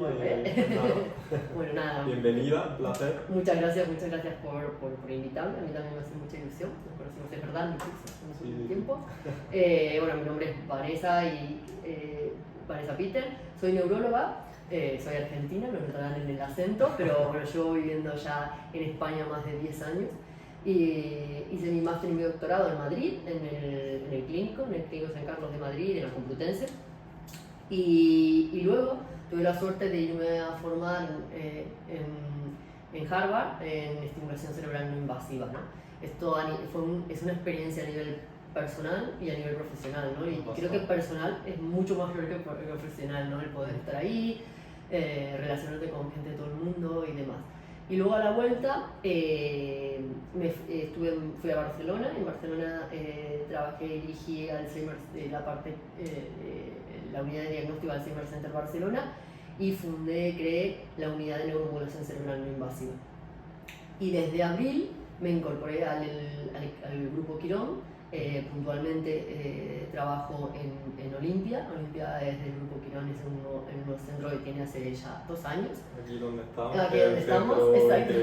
aquí. Bueno, bueno, nada. Bienvenida, un placer. Muchas gracias por invitarme. A mí también me hace mucha ilusión. Nos conocimos, es verdad, incluso hace un tiempo. Bueno, mi nombre es Vanessa Peter, soy neuróloga. Soy argentina, no notarán en el acento, pero bueno, llevo viviendo ya en España más de 10 años. Y hice mi máster y mi doctorado en Madrid, en el Clínico San Carlos de Madrid, en la Complutense. Y luego tuve la suerte de irme a formar en Harvard en estimulación cerebral no invasiva, ¿no? Esto es una experiencia a nivel personal y a nivel profesional, ¿no? Y creo que personal es mucho más fluido que profesional, ¿no? El poder estar ahí, relacionarte con gente de todo el mundo y demás. Y luego a la vuelta fui a Barcelona. En Barcelona trabajé y dirigí Alzheimer, la unidad de diagnóstico de Alzheimer Center Barcelona, y creé la unidad de neuromodulación cerebral no invasiva. Y desde abril me incorporé al grupo Quirón. Puntualmente trabajo en Olimpia. Olimpia es del grupo Quirón, es un centro que tiene hace ya 2 años. Aquí donde estamos. Aquí donde estamos, exacto.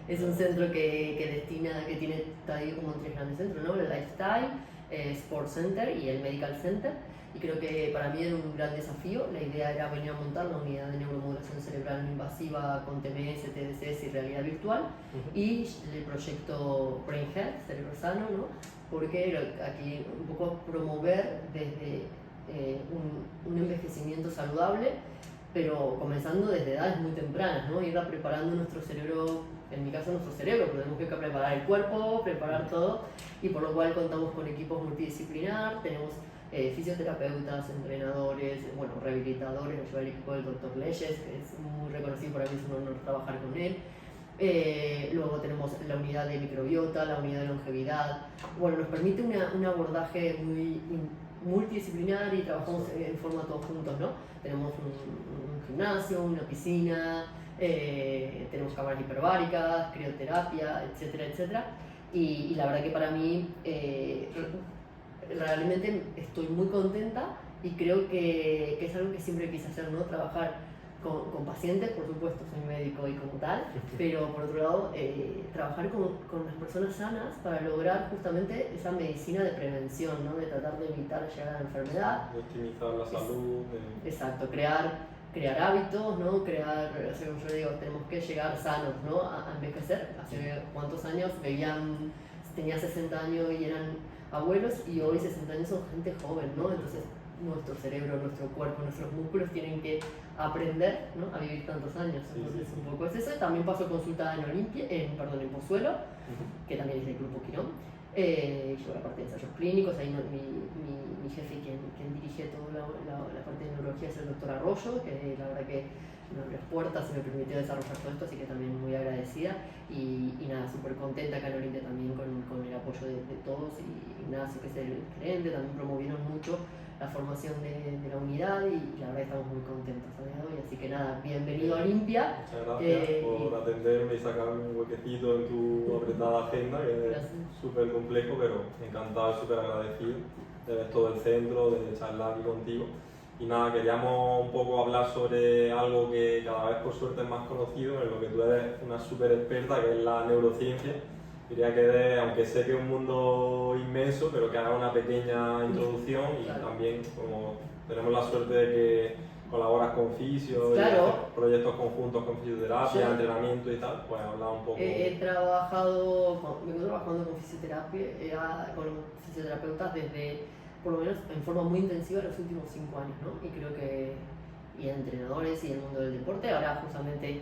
Es un Sí. centro que tiene, está dividido como en 3 grandes centros, ¿no? El Lifestyle, Sports Center y el Medical Center. Y creo que para mí era un gran desafío. La idea era venir a montar la unidad de neuromodulación cerebral no invasiva con TMS, TDCS y realidad virtual, y el proyecto Brain Health, Cerebro Sano, ¿no? Porque aquí un poco promover desde un envejecimiento saludable, pero comenzando desde edades muy tempranas, ¿no? Ir preparando nuestro cerebro, en mi caso nuestro cerebro, pero tenemos que preparar el cuerpo, preparar todo, y por lo cual contamos con equipos multidisciplinar, tenemos fisioterapeutas, entrenadores, bueno, rehabilitadores. Nos lleva el equipo del Dr. Leyes, que es muy reconocido, para mí es un honor trabajar con él. Luego tenemos la unidad de microbiota, la unidad de longevidad. Bueno, nos permite un abordaje muy multidisciplinar y trabajamos en forma todos juntos, ¿no? Tenemos un gimnasio, una piscina, tenemos cámaras hiperbáricas, crioterapia, etcétera, etcétera. Y la verdad que para mí realmente estoy muy contenta y creo que es algo que siempre quise hacer, ¿no? Trabajar con pacientes, por supuesto, soy médico y como tal, pero por otro lado, trabajar con las personas sanas para lograr justamente esa medicina de prevención, ¿no? De tratar de evitar llegar a la enfermedad. De optimizar la salud. Exacto, crear hábitos, ¿no? Como yo digo, tenemos que llegar sanos, ¿no? A envejecer. Hace cuántos años tenía 60 años y eran abuelos, y hoy 60 años son gente joven, ¿no? Entonces nuestro cerebro, nuestro cuerpo, nuestros músculos tienen que aprender, ¿no? A vivir tantos años. Entonces un poco es eso. También paso consulta en Pozuelo, que también es del grupo Quirón. Yo la parte de ensayos clínicos, ahí mi jefe, quien dirige toda la parte de neurología, es el doctor Arroyo, que la verdad que me abrió las puertas y me permitió desarrollar todo esto, así que también muy agradecida. Y nada, súper contenta acá en Olimpia también con el apoyo de todos, y Ignacio, que es el gerente, también promovieron mucho la formación de la unidad, y la verdad estamos muy contentos a día de hoy. Así que nada, bienvenido a Olimpia. Muchas gracias por atenderme y sacarme un huequecito en tu apretada agenda, que es súper complejo, pero encantado, súper agradecido de ver todo el centro, de charlar aquí contigo. Y nada, queríamos un poco hablar sobre algo que cada vez por suerte es más conocido, en lo que tú eres una súper experta, que es la neurociencia. Quería que, aunque sé que es un mundo inmenso, pero que haga una pequeña introducción, y también, como tenemos la suerte de que colaboras con fisio y haces proyectos conjuntos con fisioterapia, entrenamiento y tal, pues hablar un poco. Vengo trabajando con fisioterapeutas desde, por lo menos en forma muy intensiva, los últimos 5 años, ¿no? Y creo que, y entrenadores y el mundo del deporte. Ahora justamente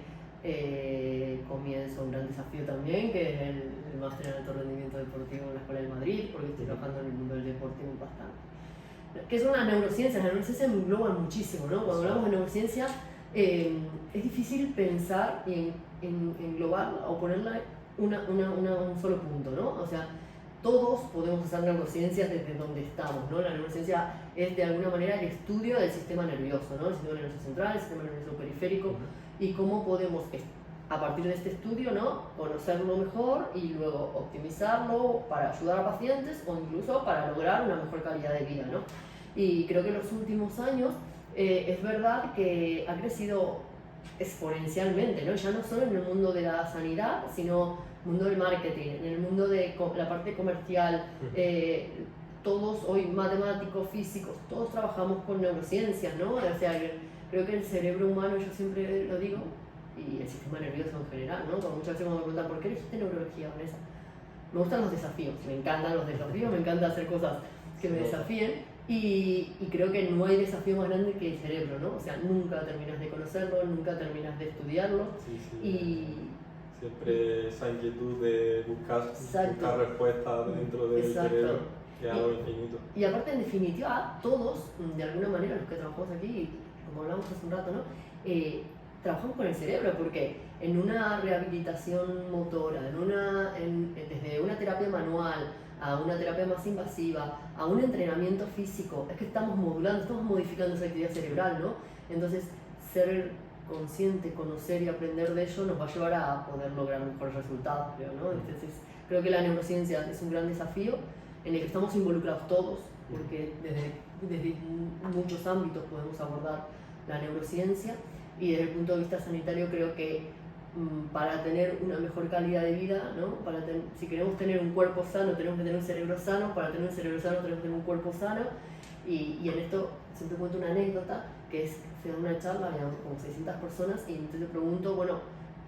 comienza un gran desafío también, que es el máster en alto rendimiento deportivo en la Escuela de Madrid, porque estoy trabajando en el mundo del deporte bastante. ¿Qué son las neurociencias? Las neurociencias me engloban muchísimo, ¿no? Cuando hablamos de neurociencia, es difícil pensar y englobarla o ponerla un solo punto, ¿no? O sea, todos podemos hacer neurociencias desde donde estamos, ¿no? La neurociencia es de alguna manera el estudio del sistema nervioso, ¿no? El sistema nervioso central, el sistema nervioso periférico, y cómo podemos, a partir de este estudio, ¿no? Conocerlo mejor y luego optimizarlo para ayudar a pacientes o incluso para lograr una mejor calidad de vida, ¿no? Y creo que en los últimos años es verdad que ha crecido exponencialmente, ¿no? Ya no solo en el mundo de la sanidad, sino en el mundo del marketing, en el mundo de la parte comercial. Todos hoy, matemáticos, físicos, todos trabajamos con neurociencias, ¿no? O sea, creo que el cerebro humano, yo siempre lo digo, y el sistema nervioso en general, ¿no? Como muchas veces me preguntan, ¿por qué elegiste neurología, Vanessa? Me gustan los desafíos, me encantan los desafíos, me encanta hacer cosas que me desafíen, y creo que no hay desafío más grande que el cerebro, ¿no? O sea, nunca terminas de conocerlo, nunca terminas de estudiarlo. Siempre esa inquietud de buscar respuestas dentro del cerebro, que es algo infinito. Y aparte, en definitiva, todos, de alguna manera, los que trabajamos aquí, como hablamos hace un rato, ¿no? Trabajamos con el cerebro, porque en una rehabilitación motora, desde una terapia manual a una terapia más invasiva, a un entrenamiento físico, es que estamos modulando, estamos modificando esa actividad cerebral, ¿no? Entonces, ser consciente, conocer y aprender de ello nos va a llevar a poder lograr mejores resultados, creo, ¿no? Entonces, creo que la neurociencia es un gran desafío en el que estamos involucrados todos, porque desde muchos ámbitos podemos abordar la neurociencia, y desde el punto de vista sanitario creo que para tener una mejor calidad de vida, ¿no? Si queremos tener un cuerpo sano, tenemos que tener un cerebro sano, para tener un cerebro sano tenemos que tener un cuerpo sano, y en esto siempre cuento una anécdota, que es, fui a una charla, había como 600 personas, y entonces le pregunto, bueno,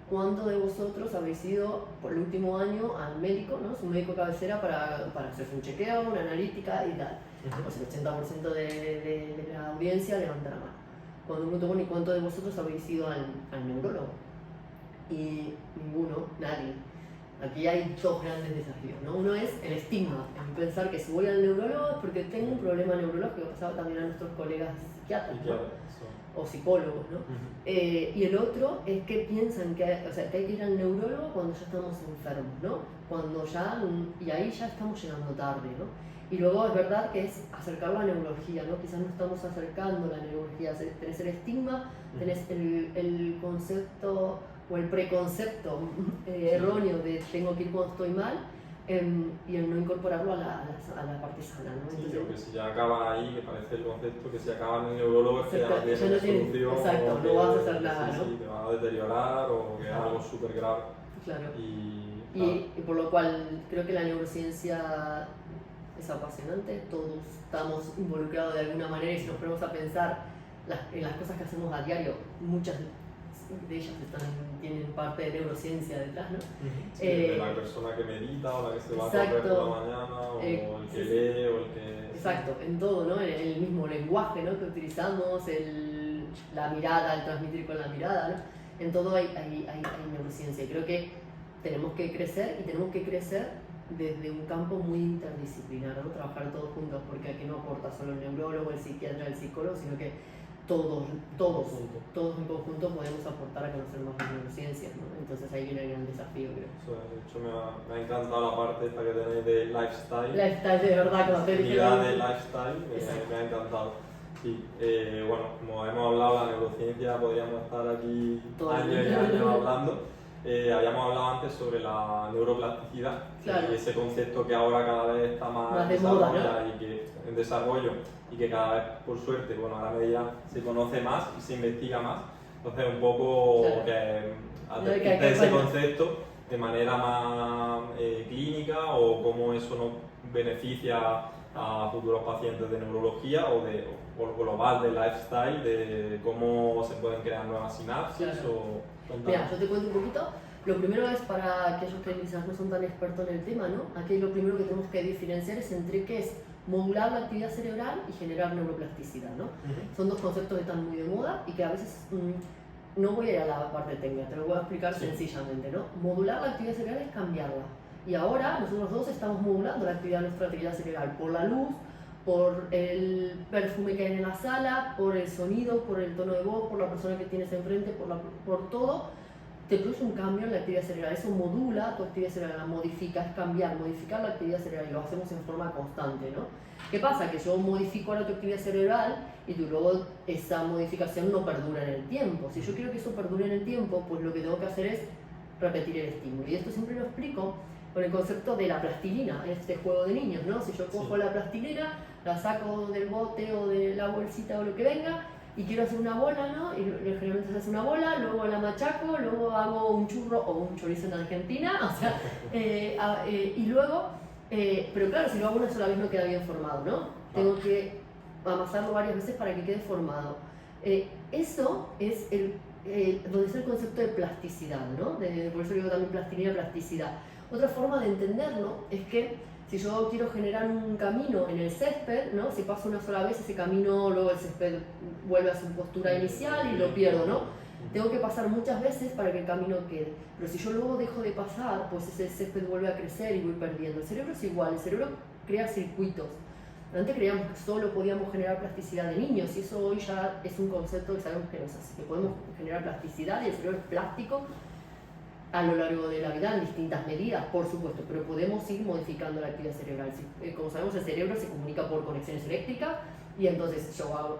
¿cuántos de vosotros habéis ido por el último año al médico, ¿no? Su médico cabecera para hacerse un chequeo, una analítica y tal? Pues el 80% de la audiencia levanta la mano. Cuando pregunto, bueno, ¿y cuántos de vosotros habéis ido al neurólogo? Y ninguno, nadie. Aquí hay dos grandes desafíos, ¿no? Uno es el estigma, en pensar que si voy al neurólogo es porque tengo un problema neurológico, pasaba también a nuestros colegas psiquiatras, ¿no? O psicólogos, ¿no? Y el otro es que piensan que hay que ir al neurólogo cuando ya estamos enfermos, ¿no? Y ahí ya estamos llegando tarde, ¿no? Y luego es verdad que es acercarlo a la neurología, ¿no? Quizás no estamos acercando la neurología, tenés el estigma, tenés el concepto o el preconcepto erróneo de tengo que ir cuando estoy mal, y el no incorporarlo a la parte sana, ¿no? Entonces, sí, porque si ya acaba ahí, me parece el concepto que si acaba en el neurólogo es que ya no tiene solución. Exacto, no vas a hacer nada, ¿no? Sí, te va a deteriorar o que es algo súper grave. Claro. Y por lo cual creo que la neurociencia es apasionante, todos estamos involucrados de alguna manera, y si nos ponemos a pensar en las cosas que hacemos a diario, muchas de ellas tienen parte de neurociencia detrás, ¿no? Sí, de la persona que medita o la que se va a correr por la mañana, o el que lee o el que... Exacto, en todo, ¿no? En el mismo lenguaje, ¿no? que utilizamos, la mirada, el transmitir con la mirada, ¿no? En todo hay neurociencia, y creo que tenemos que crecer, y tenemos que crecer desde un campo muy interdisciplinar, ¿no? Trabajar todos juntos, porque aquí no aporta solo el neurólogo, el psiquiatra, el psicólogo, sino que todos en conjunto podemos aportar a conocer más las neurociencias, ¿no? Entonces ahí viene el gran desafío, creo. De hecho me ha encantado la parte esta que tenéis de lifestyle. Lifestyle, de verdad, como te dije. De lifestyle, me ha encantado. Sí, bueno, como hemos hablado, la neurociencia, podríamos estar aquí años y años hablando. Habíamos hablado antes sobre la neuroplasticidad, claro, y ese concepto que ahora cada vez está más de moda, ¿no? Y que en desarrollo, y que cada vez, por suerte, bueno, a la medida se conoce más y se investiga más. Entonces, un poco claro, que ese concepto de manera más clínica, o cómo eso nos beneficia a futuros pacientes de neurología o global de lifestyle, de cómo se pueden crear nuevas sinapsis. Claro. Mira, yo te cuento un poquito. Lo primero es, para aquellos que quizás no son tan expertos en el tema, ¿no? Aquí lo primero que tenemos que diferenciar es entre qué es modular la actividad cerebral y generar neuroplasticidad, ¿no? Son dos conceptos que están muy de moda y que a veces no voy a ir a la parte técnica, te lo voy a explicar sencillamente, ¿no? Modular la actividad cerebral es cambiarla. Y ahora nosotros dos estamos modulando nuestra actividad cerebral por la luz, por el perfume que hay en la sala, por el sonido, por el tono de voz, por la persona que tienes enfrente, por todo. Te produce un cambio en la actividad cerebral, eso modula tu actividad cerebral, la modifica, es modificar la actividad cerebral, y lo hacemos en forma constante, ¿no? ¿Qué pasa? Que yo modifico ahora tu actividad cerebral y luego esa modificación no perdura en el tiempo. Si yo quiero que eso perdure en el tiempo, pues lo que tengo que hacer es repetir el estímulo. Y esto siempre lo explico con el concepto de la plastilina, este juego de niños, ¿no? Si yo cojo la plastilina, la saco del bote o de la bolsita o lo que venga, y quiero hacer una bola, ¿no? Y generalmente se hace una bola, luego la machaco, luego hago un churro o un chorizo en Argentina, o sea, y luego, pero claro, si lo hago una sola vez no queda bien formado, ¿no? Tengo que amasarlo varias veces para que quede formado. Eso es donde está el concepto de plasticidad, ¿no? Por eso digo también plastilina, plasticidad. Otra forma de entenderlo es que si yo quiero generar un camino en el césped, ¿no? Si paso una sola vez ese camino, luego el césped vuelve a su postura inicial y lo pierdo, ¿no? Tengo que pasar muchas veces para que el camino quede. Pero si yo luego dejo de pasar, pues ese césped vuelve a crecer y voy perdiendo. El cerebro es igual, el cerebro crea circuitos. Antes creíamos que solo podíamos generar plasticidad de niños y eso hoy ya es un concepto que sabemos que no es así, que podemos generar plasticidad y el cerebro es plástico a lo largo de la vida en distintas medidas, por supuesto, pero podemos ir modificando la actividad cerebral. Como sabemos, el cerebro se comunica por conexiones eléctricas y entonces yo hago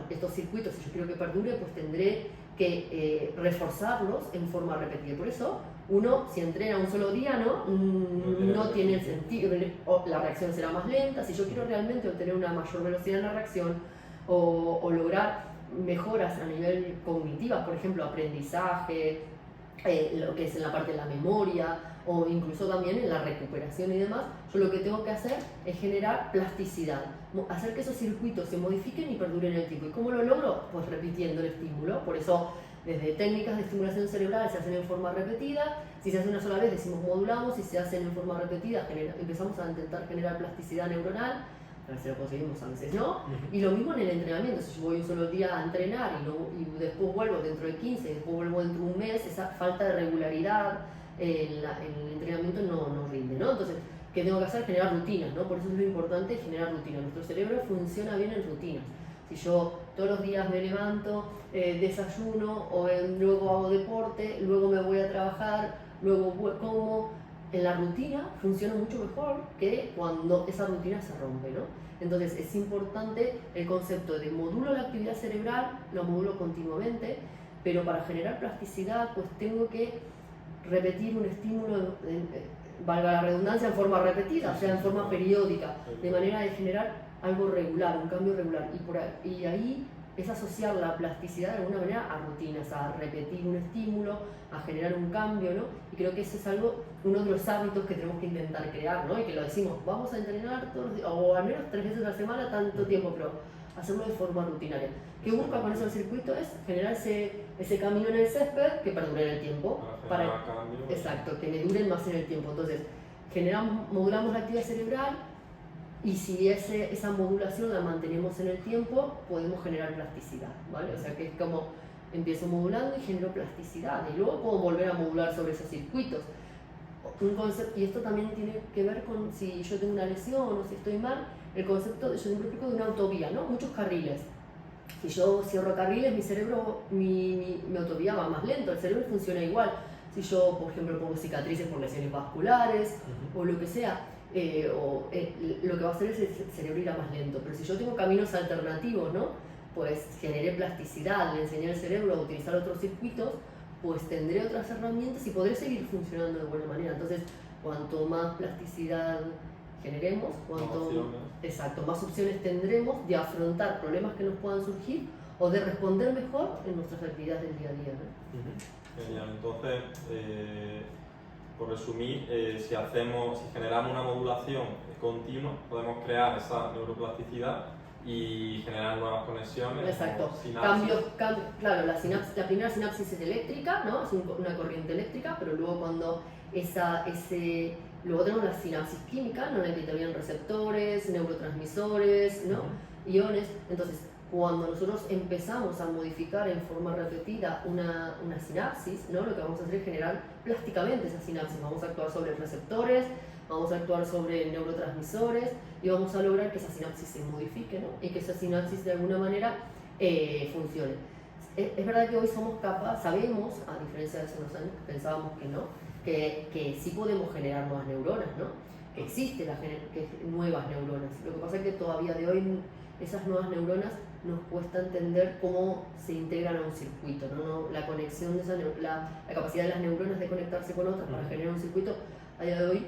estos circuitos, si yo quiero que perdure, pues tendré que reforzarlos en forma repetida. Por eso, uno, si entrena un solo día, no tiene sentido, la reacción será más lenta. Si yo quiero realmente obtener una mayor velocidad en la reacción o lograr mejoras a nivel cognitiva, por ejemplo, aprendizaje, lo que es en la parte de la memoria o incluso también en la recuperación y demás, yo lo que tengo que hacer es generar plasticidad, hacer que esos circuitos se modifiquen y perduren en el tiempo. ¿Y cómo lo logro? Pues repitiendo el estímulo. Por eso desde técnicas de estimulación cerebral se hacen en forma repetida, si se hace una sola vez decimos modulamos, si se hacen en forma repetida empezamos a intentar generar plasticidad neuronal. A veces lo conseguimos, a veces no. Y lo mismo en el entrenamiento. Si yo voy un solo día a entrenar y después vuelvo dentro de 15, después vuelvo dentro de un mes, esa falta de regularidad en el entrenamiento no rinde, ¿no? Entonces, ¿qué tengo que hacer? Generar rutinas, ¿no? Por eso es lo importante generar rutinas. Nuestro cerebro funciona bien en rutinas. Si yo todos los días me levanto, desayuno, luego hago deporte, luego me voy a trabajar, luego como, en la rutina funciona mucho mejor que cuando esa rutina se rompe, ¿no? Entonces es importante el concepto de modulo la actividad cerebral, lo modulo continuamente, pero para generar plasticidad pues tengo que repetir un estímulo, valga la redundancia, en forma repetida, o sea, en forma periódica, de manera de generar algo regular, un cambio regular. Y ahí es asociar la plasticidad de alguna manera a rutinas, a repetir un estímulo, a generar un cambio, ¿no? Y creo que ese es uno de los hábitos que tenemos que intentar crear, ¿no? Y que lo decimos, vamos a entrenar todos los días, o al menos 3 veces a la semana, tanto tiempo, pero hacerlo de forma rutinaria. ¿Qué busca con eso el circuito? Es generar ese camino en el césped que perdure en el tiempo. Exacto, que me duren más en el tiempo. Entonces, modulamos la actividad cerebral y si esa modulación la mantenemos en el tiempo, podemos generar plasticidad, ¿vale? O sea que es como empiezo modulando y genero plasticidad y luego puedo volver a modular sobre esos circuitos. Y esto también tiene que ver con si yo tengo una lesión o si estoy mal, el concepto, yo siempre explico, de una autovía, ¿no? Muchos carriles. Si yo cierro carriles, mi cerebro, mi autovía va más lento, el cerebro funciona igual. Si yo, por ejemplo, pongo cicatrices por lesiones vasculares o lo que sea, lo que va a hacer es el cerebro irá más lento. Pero si yo tengo caminos alternativos, ¿no? Pues generé plasticidad, le enseñé al cerebro a utilizar otros circuitos, pues tendré otras herramientas y podré seguir funcionando de buena manera. Entonces, cuanto más plasticidad generemos, más opciones tendremos de afrontar problemas que nos puedan surgir o de responder mejor en nuestras actividades del día a día, ¿no? Genial. Entonces, por resumir, si generamos una modulación continua, podemos crear esa neuroplasticidad y generar nuevas conexiones. Exacto. Claro, la primera sinapsis es eléctrica, ¿no? Es una corriente eléctrica, pero luego cuando luego tenemos la sinapsis química, ¿no? En la que intervienen receptores, neurotransmisores, ¿no? Iones. Entonces, cuando nosotros empezamos a modificar en forma repetida una sinapsis, ¿no? Lo que vamos a hacer es generar plásticamente esa sinapsis. Vamos a actuar sobre receptores, vamos a actuar sobre neurotransmisores y vamos a lograr que esa sinapsis se modifique, ¿no? Y que esa sinapsis de alguna manera funcione. Es verdad que hoy sabemos, a diferencia de hace unos años que pensábamos que no, que sí podemos generar nuevas neuronas, ¿no? Que existen nuevas neuronas. Lo que pasa es que todavía de hoy esas nuevas neuronas nos cuesta entender cómo se integran a un circuito, ¿no? La conexión de la capacidad de las neuronas de conectarse con otras para generar un circuito, a día de hoy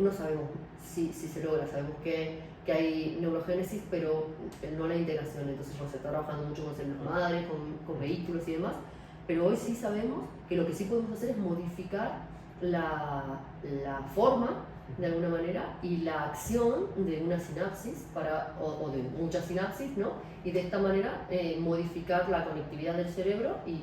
no sabemos si se logra. Sabemos que que hay neurogénesis, pero no la integración. Entonces se está trabajando mucho con células madre, con vehículos y demás, pero hoy sí sabemos que lo que sí podemos hacer es modificar la forma, de alguna manera, y la acción de una sinapsis o de muchas sinapsis, ¿no? Y de esta manera modificar la conectividad del cerebro y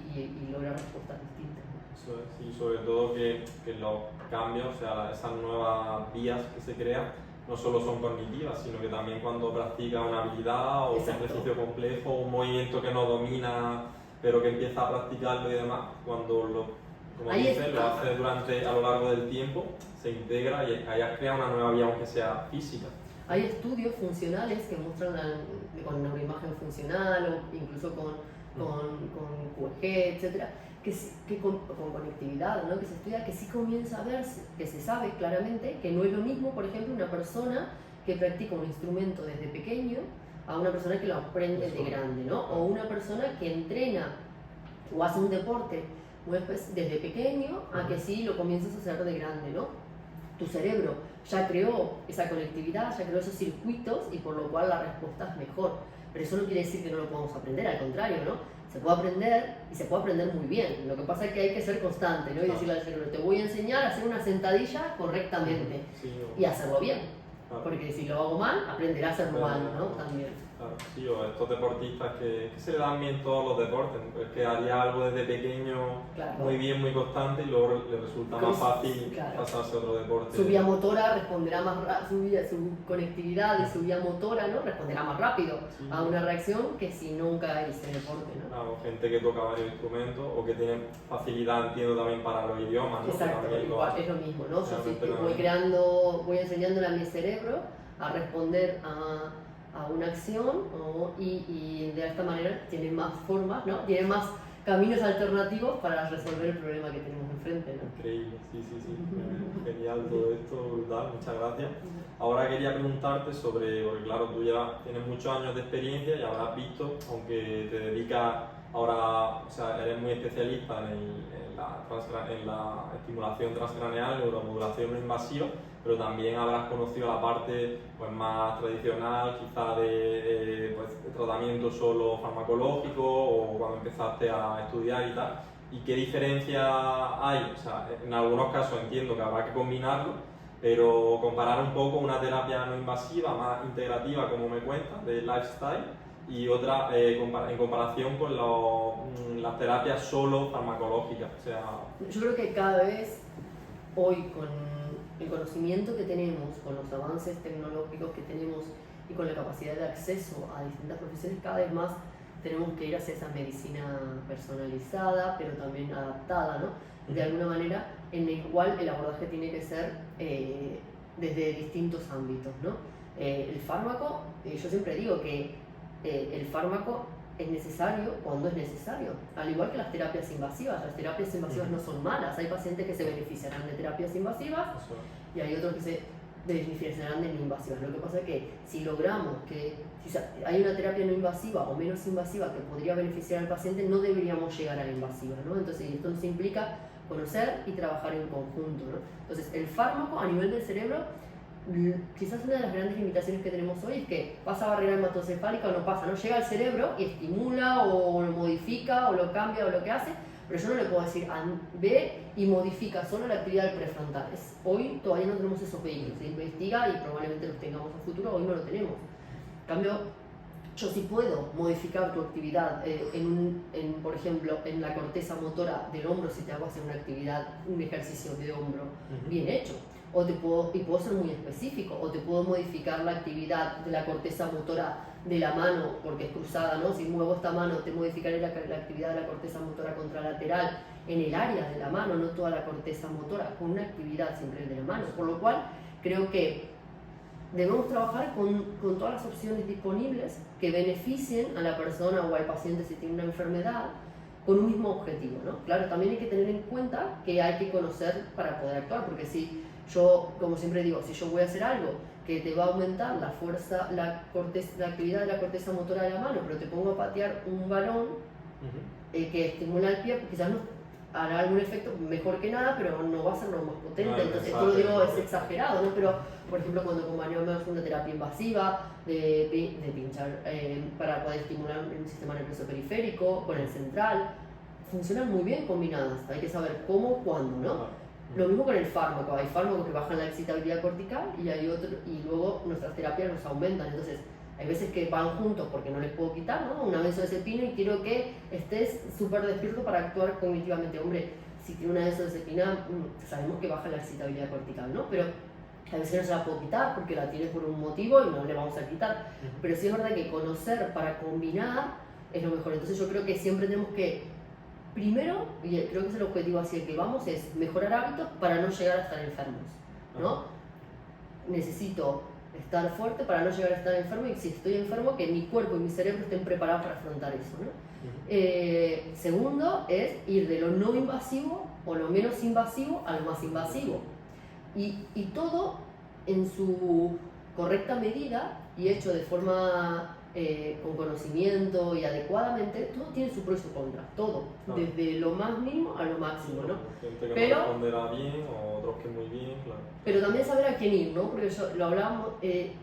lograr respuestas distintas, ¿no? Eso es, y sobre todo que los cambios, o sea, esas nuevas vías que se crean, no solo son cognitivas, sino que también cuando practica una habilidad o un ejercicio complejo, un movimiento que no domina, pero que empieza a practicarlo y demás, cuando como dices, lo hace a lo largo del tiempo, se integra y ahí has creado una nueva vía, aunque sea física. Hay estudios funcionales que muestran con neuroimagen funcional o incluso con QEG, etcétera, que con conectividad, ¿no? Que se estudia, que sí comienza a verse, que se sabe claramente que no es lo mismo, por ejemplo, una persona que practica un instrumento desde pequeño a una persona que lo aprende de grande, ¿no? O una persona que entrena o hace un deporte desde pequeño a que sí lo comienzas a hacer de grande, ¿no? Tu cerebro ya creó esa conectividad, ya creó esos circuitos y por lo cual la respuesta es mejor. Pero eso no quiere decir que no lo podamos aprender, al contrario, ¿no? Se puede aprender y se puede aprender muy bien. Lo que pasa es que hay que ser constante, ¿no? Y decirle al cerebro, te voy a enseñar a hacer una sentadilla correctamente y hacerlo bien. Porque si lo hago mal, aprenderá a hacerlo mal, ¿no? También. Claro, sí, o estos deportistas que se le dan bien todos los deportes, pues que haría algo desde pequeño muy bien, muy constante y luego le resulta más fácil pasarse a otro deporte. Su vía motora responderá más rápido, su conectividad y su vía motora, ¿no? Responderá más rápido a una reacción que si nunca hice deporte, ¿no? Claro, gente que toca varios instrumentos o que tiene facilidad, entiendo, también para los idiomas, ¿no? Exacto, igual, es lo mismo, ¿no? Yo sí voy enseñándole a mi cerebro a responder a una acción y de esta manera tiene más formas, ¿no? Tiene más caminos alternativos para resolver el problema que tenemos enfrente, ¿no? Increíble, sí. Genial todo esto, brutal, muchas gracias. Ahora quería preguntarte porque claro, tú ya tienes muchos años de experiencia y habrás visto, aunque te dedicas ahora, o sea, eres muy especialista en la estimulación transcraneal, neuromodulación no invasiva, pero también habrás conocido la parte pues, más tradicional, quizá de tratamiento solo farmacológico o cuando empezaste a estudiar y tal. ¿Y qué diferencia hay? O sea, en algunos casos entiendo que habrá que combinarlo, pero comparar un poco una terapia no invasiva, más integrativa, como me cuentas, de lifestyle, y otra en comparación con las terapias solo farmacológicas. O sea, yo creo que cada vez hoy con el conocimiento que tenemos, con los avances tecnológicos que tenemos y con la capacidad de acceso a distintas profesiones, cada vez más tenemos que ir hacia esa medicina personalizada, pero también adaptada, ¿no? De alguna manera, en el cual el abordaje tiene que ser desde distintos ámbitos, ¿no? El fármaco, yo siempre digo que el fármaco es necesario cuando es necesario, al igual que las terapias invasivas. Las terapias invasivas no son malas, hay pacientes que se beneficiarán de terapias invasivas y hay otros que se beneficiarán de no invasivas. Lo que pasa es que si logramos que si hay una terapia no invasiva o menos invasiva que podría beneficiar al paciente, no deberíamos llegar a la invasiva, ¿no? Entonces esto nos implica conocer y trabajar en conjunto, ¿no? Entonces el fármaco a nivel del cerebro, quizás una de las grandes limitaciones que tenemos hoy es que pasa barrera hematocefálica o no pasa, ¿no? Llega al cerebro y estimula o lo modifica o lo cambia o lo que hace, pero yo no le puedo decir ve y modifica solo la actividad del prefrontal. Hoy todavía no tenemos esos vehículos, se investiga y probablemente los tengamos a futuro, hoy no lo tenemos. En cambio, yo sí puedo modificar tu actividad, por ejemplo, en la corteza motora del hombro, si te hago hacer una actividad, un ejercicio de hombro bien hecho. Y puedo ser muy específico, o te puedo modificar la actividad de la corteza motora de la mano, porque es cruzada, ¿no? Si muevo esta mano, te modificaré la actividad de la corteza motora contralateral en el área de la mano, no toda la corteza motora, con una actividad siempre de la mano. Por lo cual, creo que debemos trabajar con todas las opciones disponibles que beneficien a la persona o al paciente si tiene una enfermedad, con un mismo objetivo, ¿no? Claro, también hay que tener en cuenta que hay que conocer para poder actuar, porque si yo, como siempre digo, si yo voy a hacer algo que te va a aumentar la fuerza, la actividad de la corteza motora de la mano, pero te pongo a patear un balón que estimula el pie, quizás no hará algún efecto mejor que nada, pero no va a ser lo más potente. No, Entonces, esto lo digo es exagerado, ¿no? Pero, por ejemplo, cuando acompañamos una terapia invasiva de pinchar para poder estimular el sistema nervioso periférico con el central, funcionan muy bien combinadas. Hay que saber cómo, cuándo, ¿no? Lo mismo con el fármaco. Hay fármacos que bajan la excitabilidad cortical y hay otro, y luego nuestras terapias los aumentan. Entonces, hay veces que van juntos porque no les puedo quitar, ¿no? Una benzodiazepina y quiero que estés súper despierto para actuar cognitivamente. Hombre, si tiene una benzodiazepina, sabemos que baja la excitabilidad cortical, ¿no? Pero a veces no se la puedo quitar porque la tiene por un motivo y no le vamos a quitar. Pero sí es verdad que conocer para combinar es lo mejor. Entonces yo creo que siempre tenemos que, primero, y creo que es el objetivo hacia el que vamos, es mejorar hábitos para no llegar a estar enfermos, ¿no? Necesito estar fuerte para no llegar a estar enfermo, y si estoy enfermo, que mi cuerpo y mi cerebro estén preparados para afrontar eso, ¿no? Segundo es ir de lo no invasivo o lo menos invasivo a lo más invasivo, y todo en su correcta medida y hecho de forma con conocimiento y adecuadamente. Todo tiene su pro y su contra, todo, desde lo más mínimo a lo máximo, ¿no? Gente que no responderá bien o otros que muy bien, claro. Pero también saber a quién ir, ¿no? Porque lo hablábamos,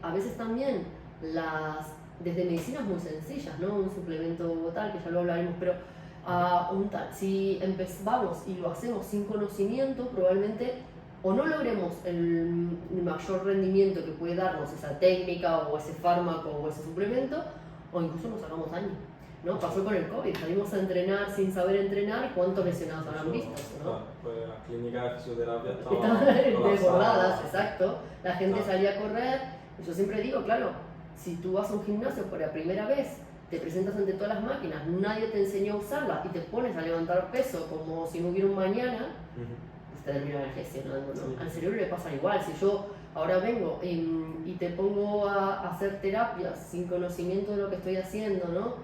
a veces también desde medicinas muy sencillas, ¿no? Un suplemento tal, que ya lo hablaremos, pero si vamos y lo hacemos sin conocimiento, probablemente o no logremos el mayor rendimiento que puede darnos esa técnica o ese fármaco o ese suplemento, o incluso nos hagamos daño, ¿no? Pasó con el COVID, salimos a entrenar sin saber entrenar, y cuántos lesionados habrán visto, ¿no? Pues las clínicas de fisioterapia estaban desbordadas, exacto. La gente salía a correr. Yo siempre digo, claro, si tú vas a un gimnasio por la primera vez, te presentas ante todas las máquinas, nadie te enseñó a usarlas y te pones a levantar peso como si no hubiera un mañana, te terminan gestionando, ¿no? Sí. Al cerebro le pasa igual. Si yo ahora vengo y te pongo a hacer terapias sin conocimiento de lo que estoy haciendo, ¿no?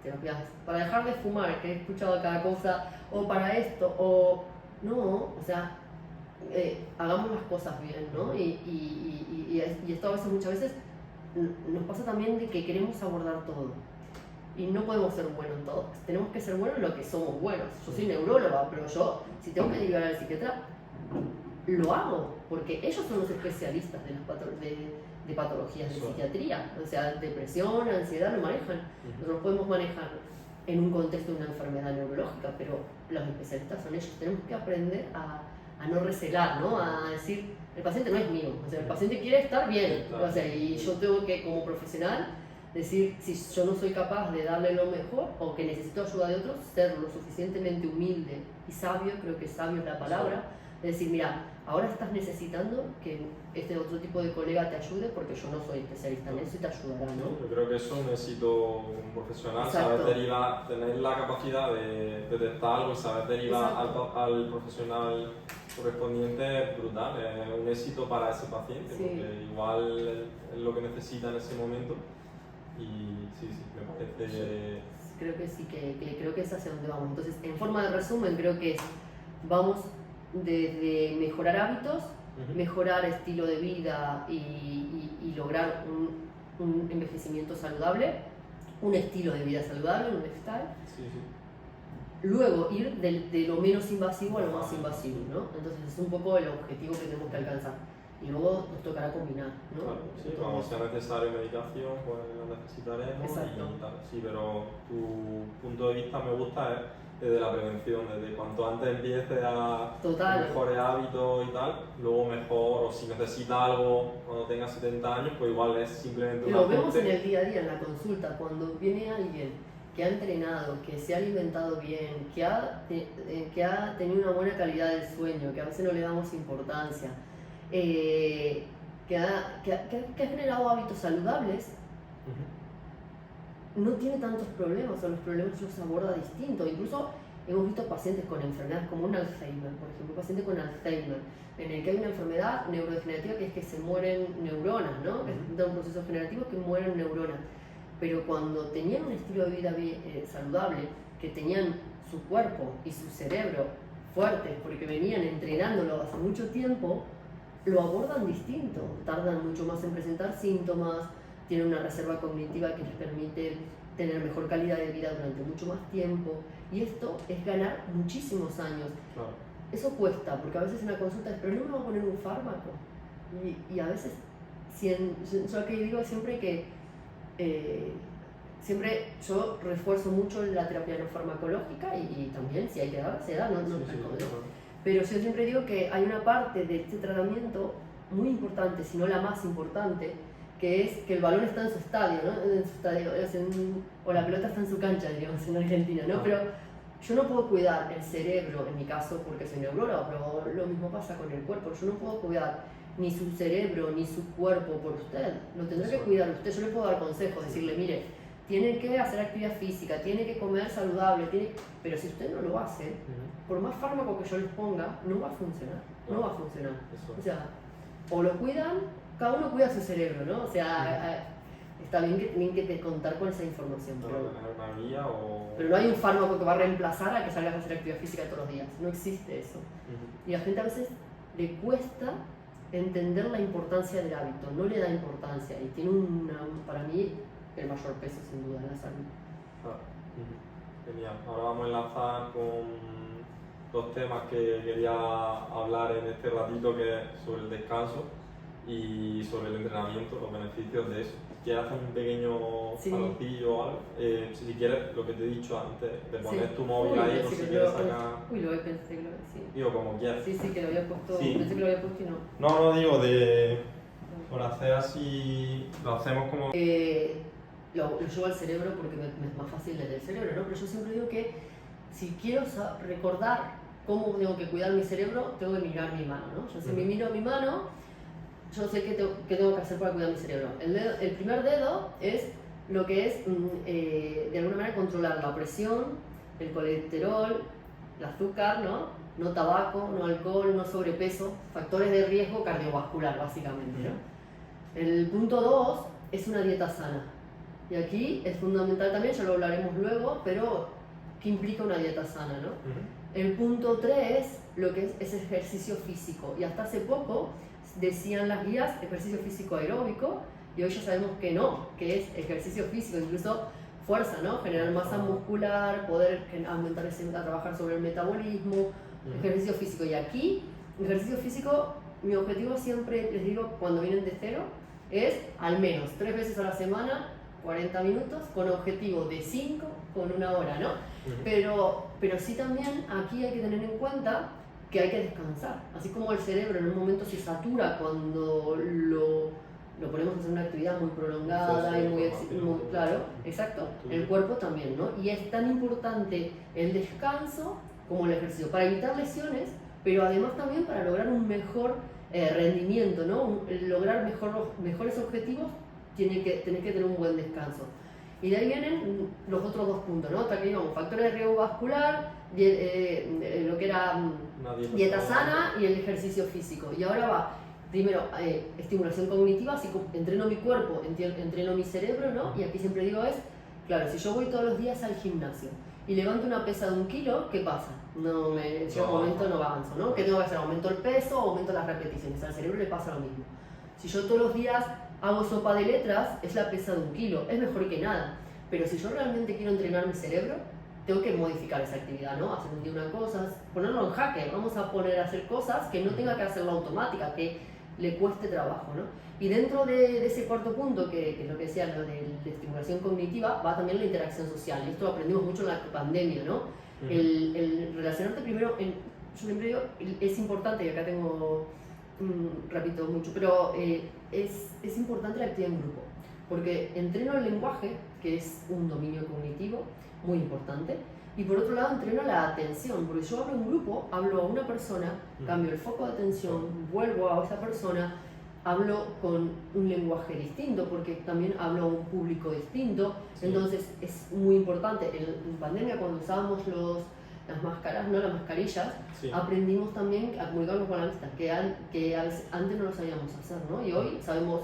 Terapias para dejar de fumar, que he escuchado cada cosa, o para esto, o no, o sea, hagamos las cosas bien, ¿no? Y esto a veces, muchas veces, nos pasa también de que queremos abordar todo. Y no podemos ser buenos en todo. Tenemos que ser buenos en lo que somos buenos. Yo soy neuróloga, pero yo, si tengo que derivar al psiquiatra, lo hago, porque ellos son los especialistas de patologías de psiquiatría. O sea, depresión, ansiedad, lo manejan. Nosotros podemos manejar en un contexto de una enfermedad neurológica, pero los especialistas son ellos. Tenemos que aprender a no recelar, ¿no? A decir, el paciente no es mío. O sea, el paciente quiere estar bien. O sea, y yo tengo que, como profesional, decir, si yo no soy capaz de darle lo mejor o que necesito ayuda de otros, ser lo suficientemente humilde y sabio, creo que sabio es la palabra, de decir, mira, ahora estás necesitando que este otro tipo de colega te ayude porque yo no soy especialista en eso y te ayudará, ¿no? Yo creo que eso necesito un profesional, saber derivar, tener la capacidad de detectar algo y saber derivar al profesional correspondiente es brutal, es un éxito para ese paciente, porque igual es lo que necesita en ese momento. Y sí, me parece... Creo que sí, que creo que es hacia donde vamos. Entonces, en forma de resumen, creo que vamos desde mejorar hábitos, mejorar estilo de vida y lograr un envejecimiento saludable, un estilo de vida saludable, un lifestyle. Luego ir de lo menos invasivo a lo más invasivo, ¿no? Entonces es un poco el objetivo que tenemos que alcanzar. Y luego nos tocará combinar, ¿no? Claro, sí, cuando sea necesario medicación, pues lo necesitaremos. Exacto. Y tal. Sí, pero tu punto de vista me gusta desde la prevención, desde cuanto antes empieces a mejores hábitos y tal, luego mejor, o si necesitas algo cuando tengas 70 años, pues igual es simplemente una... Lo vemos en el día a día, en la consulta, cuando viene alguien que ha entrenado, que se ha alimentado bien, que ha tenido una buena calidad del sueño, que a veces no le damos importancia, que ha generado hábitos saludables, no tiene tantos problemas, o los problemas los aborda distinto. Incluso hemos visto pacientes con enfermedades como un Alzheimer, por ejemplo, pacientes con Alzheimer, en el que hay una enfermedad neurodegenerativa que es que se mueren neuronas, ¿no? Que es un proceso generativo que mueren neuronas. Pero cuando tenían un estilo de vida saludable, que tenían su cuerpo y su cerebro fuertes, porque venían entrenándolo hace mucho tiempo, lo abordan distinto, tardan mucho más en presentar síntomas, tienen una reserva cognitiva que les permite tener mejor calidad de vida durante mucho más tiempo. Y esto es ganar muchísimos años. Claro. Eso cuesta, porque a veces en la consulta es, pero no me va a poner un fármaco. Y a veces, yo lo que digo es siempre que siempre yo refuerzo mucho la terapia no farmacológica y también si hay que dar, se da, no Pero yo siempre digo que hay una parte de este tratamiento muy importante, si no la más importante, que es que el balón está en su estadio, ¿no? En su estadio, o la pelota está en su cancha, diríamos en Argentina, ¿no? Pero yo no puedo cuidar el cerebro, en mi caso, porque soy neuróloga, pero lo mismo pasa con el cuerpo. Yo no puedo cuidar ni su cerebro ni su cuerpo por usted. Lo tendrá que cuidar usted. Yo le puedo dar consejos, decirle, mire, tiene que hacer actividad física, tiene que comer saludable, pero si usted no lo hace, por más fármaco que yo les ponga, no va a funcionar. No va a funcionar. O sea, o lo cuidan, cada uno cuida su cerebro, ¿no? O sea, está bien que te contar con esa información. Pero no hay un fármaco que va a reemplazar a que salgas a hacer actividad física todos los días. No existe eso. Y a la gente a veces le cuesta entender la importancia del hábito, no le da importancia y tiene para mí el mayor peso sin duda en la salud. Genial. Ahora vamos a enlazar con dos temas que quería hablar en este ratito, que es sobre el descanso y sobre el entrenamiento, los beneficios de eso. ¿Quieres hacer un pequeño paloncillo o algo? Si quieres, lo que te he dicho antes, de poner tu móvil ahí por si quieres sacar... Pensé que lo Digo, como quieras. Sí, que lo había puesto, pensé que lo había puesto y no. No, digo, por hacer así, lo hacemos como... Lo llevo al cerebro porque me es más fácil desde el cerebro, ¿no? Pero yo siempre digo que si quiero recordar cómo tengo que cuidar mi cerebro, tengo que mirar mi mano, ¿no? Yo si me miro mi mano, yo sé qué tengo que hacer para cuidar mi cerebro. El primer dedo es lo que es, de alguna manera, controlar la presión, el colesterol, el azúcar, ¿no? No tabaco, no alcohol, no sobrepeso, factores de riesgo cardiovascular, básicamente, ¿no? El punto 2 es una dieta sana. Y aquí es fundamental también, ya lo hablaremos luego, pero ¿qué implica una dieta sana, no? El punto 3, lo que es ejercicio físico. Y hasta hace poco decían las guías ejercicio físico aeróbico, y hoy ya sabemos que no, que es ejercicio físico, incluso fuerza, ¿no? Generar masa muscular, poder aumentar a trabajar sobre el metabolismo, ejercicio físico. Y aquí, ejercicio físico, mi objetivo siempre, les digo, cuando vienen de cero, es al menos 3 veces a la semana, 40 minutos, con objetivo de 5 con 1 hora, ¿no? Pero sí también aquí hay que tener en cuenta que hay que descansar. Así como el cerebro en un momento se satura cuando lo ponemos a hacer una actividad muy prolongada y muy claro, exacto, el cuerpo también, ¿no? Y es tan importante el descanso como el ejercicio, para evitar lesiones, pero además también para lograr un mejor rendimiento, ¿no? Lograr mejores objetivos, tenés que tener un buen descanso. Y de ahí vienen los otros 2 puntos, ¿no? Hasta que digamos, factores de riesgo vascular, lo que era dieta sana y el ejercicio físico. Y ahora va, primero, estimulación cognitiva, si entreno mi cuerpo, entreno mi cerebro, ¿no? Y aquí siempre digo claro, si yo voy todos los días al gimnasio y levanto una pesa de 1 kilo, ¿qué pasa? Llega un momento no avanzo, ¿no? ¿Qué tengo que hacer? ¿Aumento el peso o aumento las repeticiones? Al cerebro le pasa lo mismo. Si yo todos los días hago sopa de letras, es la pesa de 1 kilo, es mejor que nada. Pero si yo realmente quiero entrenar mi cerebro, tengo que modificar esa actividad, ¿no? Hacer un día una cosa, ponerlo en jaque, vamos a poner a hacer cosas que no tenga que hacerlo automática, que le cueste trabajo, ¿no? Y dentro de ese cuarto punto, que es lo que decía, lo de estimulación cognitiva, va también la interacción social. Y esto lo aprendimos mucho en la pandemia, ¿no? El relacionarte primero, yo siempre digo, es importante, y acá tengo, repito mucho, pero es importante la actividad en grupo, porque entreno el lenguaje, que es un dominio cognitivo muy importante, y por otro lado entreno la atención, porque yo hablo en grupo, hablo a una persona, cambio el foco de atención, vuelvo a esa persona, hablo con un lenguaje distinto, porque también hablo a un público distinto, entonces es muy importante. En pandemia, cuando usábamos las máscaras, no las mascarillas, aprendimos también a comunicarnos con la vista, que a veces antes no lo sabíamos hacer, ¿no? Y hoy sabemos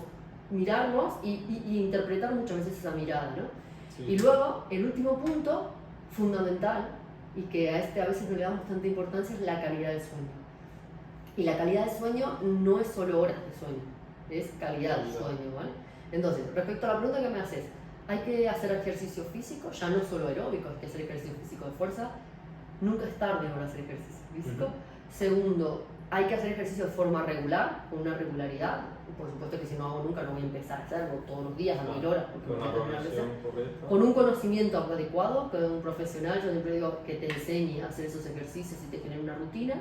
mirarnos y interpretar muchas veces esa mirada, ¿no? Y luego, el último punto, fundamental, y que a veces no le damos tanta importancia, es la calidad del sueño. Y la calidad del sueño no es solo horas de sueño, es calidad del sueño, ¿vale? Entonces, respecto a la pregunta que me haces, hay que hacer ejercicio físico, ya no solo aeróbico, hay que hacer ejercicio físico de fuerza. Nunca es tarde para hacer ejercicio físico. Segundo, hay que hacer ejercicio de forma regular, con una regularidad. Por supuesto que si no hago nunca, no voy a empezar a hacerlo todos los días, a 1000 horas, con un conocimiento adecuado, con un profesional. Yo siempre digo que te enseñe a hacer esos ejercicios y te genere una rutina,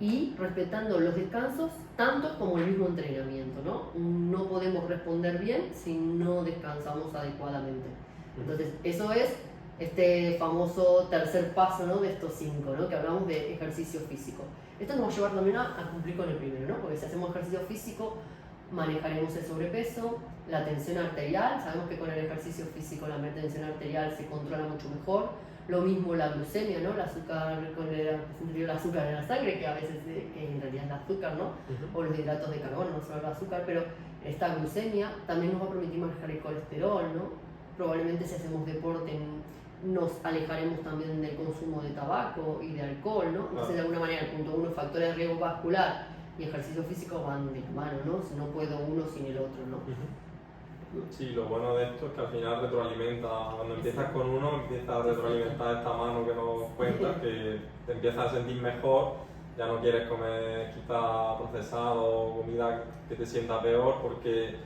y respetando los descansos tanto como el mismo entrenamiento, ¿no? No podemos responder bien si no descansamos adecuadamente. Entonces, eso es este famoso tercer paso, ¿no? De estos 5, ¿no? Que hablamos de ejercicio físico. Esto nos va a llevar también a cumplir con el primero, ¿no? Porque si hacemos ejercicio físico, manejaremos el sobrepeso, la tensión arterial. Sabemos que con el ejercicio físico la tensión arterial se controla mucho mejor. Lo mismo la glucemia, ¿no? El azúcar, el azúcar en la sangre, que a veces que en realidad es el azúcar, ¿no? O los hidratos de carbono, no solo el azúcar, pero esta glucemia también nos va a permitir manejar el colesterol, ¿no? Probablemente si hacemos deporte nos alejaremos también del consumo de tabaco y de alcohol, ¿no? Entonces, de alguna manera, el punto 1, factores de riesgo vascular y ejercicio físico van de la mano, ¿no? Si no puedo uno sin el otro, ¿no? Sí, lo bueno de esto es que al final retroalimenta. Cuando empiezas con uno, empieza a retroalimentar esta mano que nos cuentas, que te empiezas a sentir mejor. Ya no quieres comer quizá procesado o comida que te sienta peor, porque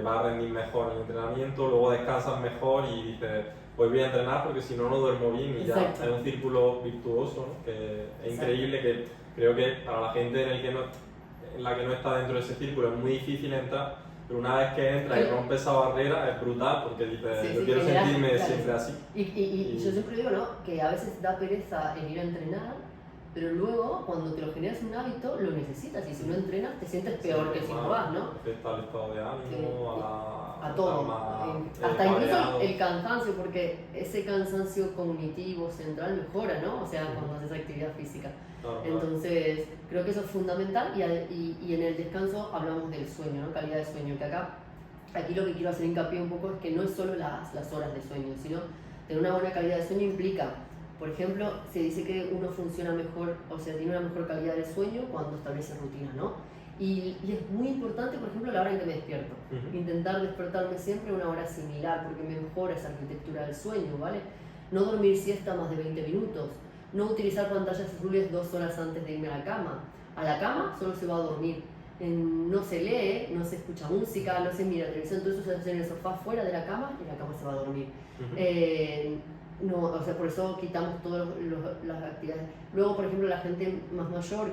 vas a rendir mejor en el entrenamiento, luego descansas mejor y dices, pues voy a entrenar porque si no, no duermo bien, y ya es un círculo virtuoso, ¿no? Que es increíble, que creo que para la gente en la que no está dentro de ese círculo es muy difícil entrar, pero una vez que entras y rompes esa barrera es brutal, porque dices, yo quiero sentirme siempre así. Y yo siempre digo, ¿no? Que a veces da pereza en ir a entrenar, pero luego cuando te lo generas un hábito lo necesitas, y si no entrenas te sientes peor que si no vas, ¿no? Afecta al estado de ánimo, a todo, hasta incluso el cansancio, porque ese cansancio cognitivo central mejora, ¿no? O sea, cuando haces actividad física. Entonces, creo que eso es fundamental, y en el descanso hablamos del sueño, ¿no? Calidad de sueño, que aquí lo que quiero hacer hincapié un poco es que no es solo las horas de sueño, sino tener una buena calidad de sueño implica, por ejemplo, se dice que uno funciona mejor, o sea, tiene una mejor calidad de sueño cuando establece rutina, ¿no? Y es muy importante, por ejemplo, la hora en que me despierto. Intentar despertarme siempre a una hora similar, porque me mejora esa arquitectura del sueño, ¿vale? No dormir siesta más de 20 minutos. No utilizar pantallas azules 2 horas antes de irme a la cama. A la cama solo se va a dormir. No se lee, no se escucha música, no se mira televisión, todo eso se hace en el sofá fuera de la cama, y la cama se va a dormir. No, o sea, por eso quitamos todas las actividades. Luego, por ejemplo, la gente más mayor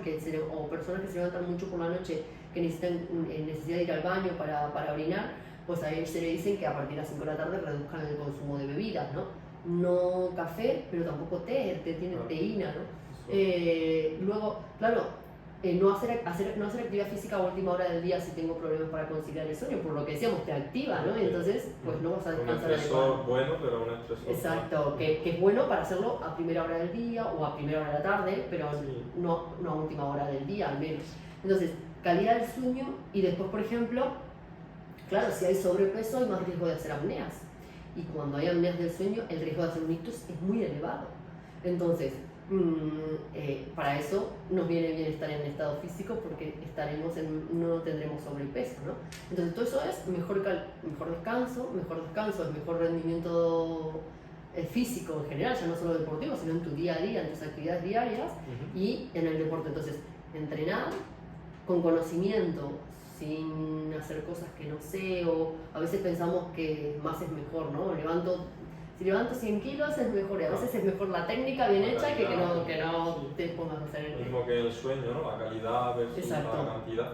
o personas que se levantan mucho por la noche, que necesitan necesidad de ir al baño para orinar, pues a ellos se le dicen que a partir de las 5 de la tarde reduzcan el consumo de bebidas, ¿no? No café, pero tampoco té tiene teína, ¿no? Luego, claro, no hacer actividad física a última hora del día si tengo problemas para conciliar el sueño, por lo que decíamos, te activa, ¿no? Y entonces, pues no vas a descansar. Un estresor bueno, pero un estresor. Exacto, que es bueno para hacerlo a primera hora del día o a primera hora de la tarde, pero no a última hora del día al menos. Entonces, calidad del sueño, y después, por ejemplo, claro, si hay sobrepeso hay más riesgo de hacer apneas. Y cuando hay apneas del sueño, el riesgo de hacer un ictus es muy elevado. Entonces, para eso nos viene bien estar en estado físico, porque no tendremos sobrepeso, ¿no? Entonces, todo eso es mejor descanso es mejor rendimiento físico en general, ya no solo deportivo, sino en tu día a día, en tus actividades diarias y en el deporte. Entonces, entrenar con conocimiento, sin hacer cosas que no sé, o a veces pensamos que más es mejor, ¿no? Si levanto 100 kilos es mejor, y a veces es mejor la técnica bien hecha que no te pongas a hacer lo mismo que el sueño, ¿no? La calidad versus la cantidad,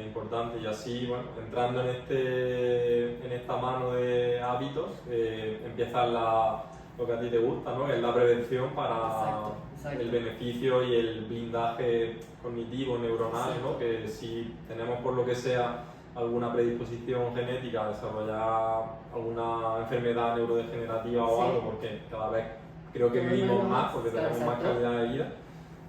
importante. Y así, bueno, entrando en esta mano de hábitos, empieza lo que a ti te gusta, ¿no? Es la prevención para el beneficio y el blindaje cognitivo, neuronal, ¿no? Que si tenemos, por lo que sea, alguna predisposición genética a desarrollar alguna enfermedad neurodegenerativa o algo, porque cada vez creo que vivimos más, porque tenemos más calidad de vida,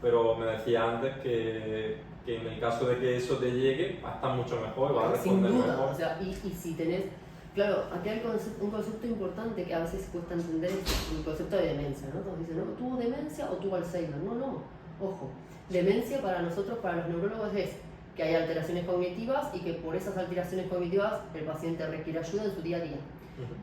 pero me decía antes que en el caso de que eso te llegue, va a estar mucho mejor, va a responder sin duda, mejor. O sea, y si tenés, claro, aquí hay un concepto importante que a veces cuesta entender, es el concepto de demencia, ¿no? Todos dicen, ¿no? ¿Tuvo demencia o tuvo Alzheimer? No, ojo, demencia para nosotros, para los neurólogos, es que hay alteraciones cognitivas y que por esas alteraciones cognitivas el paciente requiere ayuda en su día a día.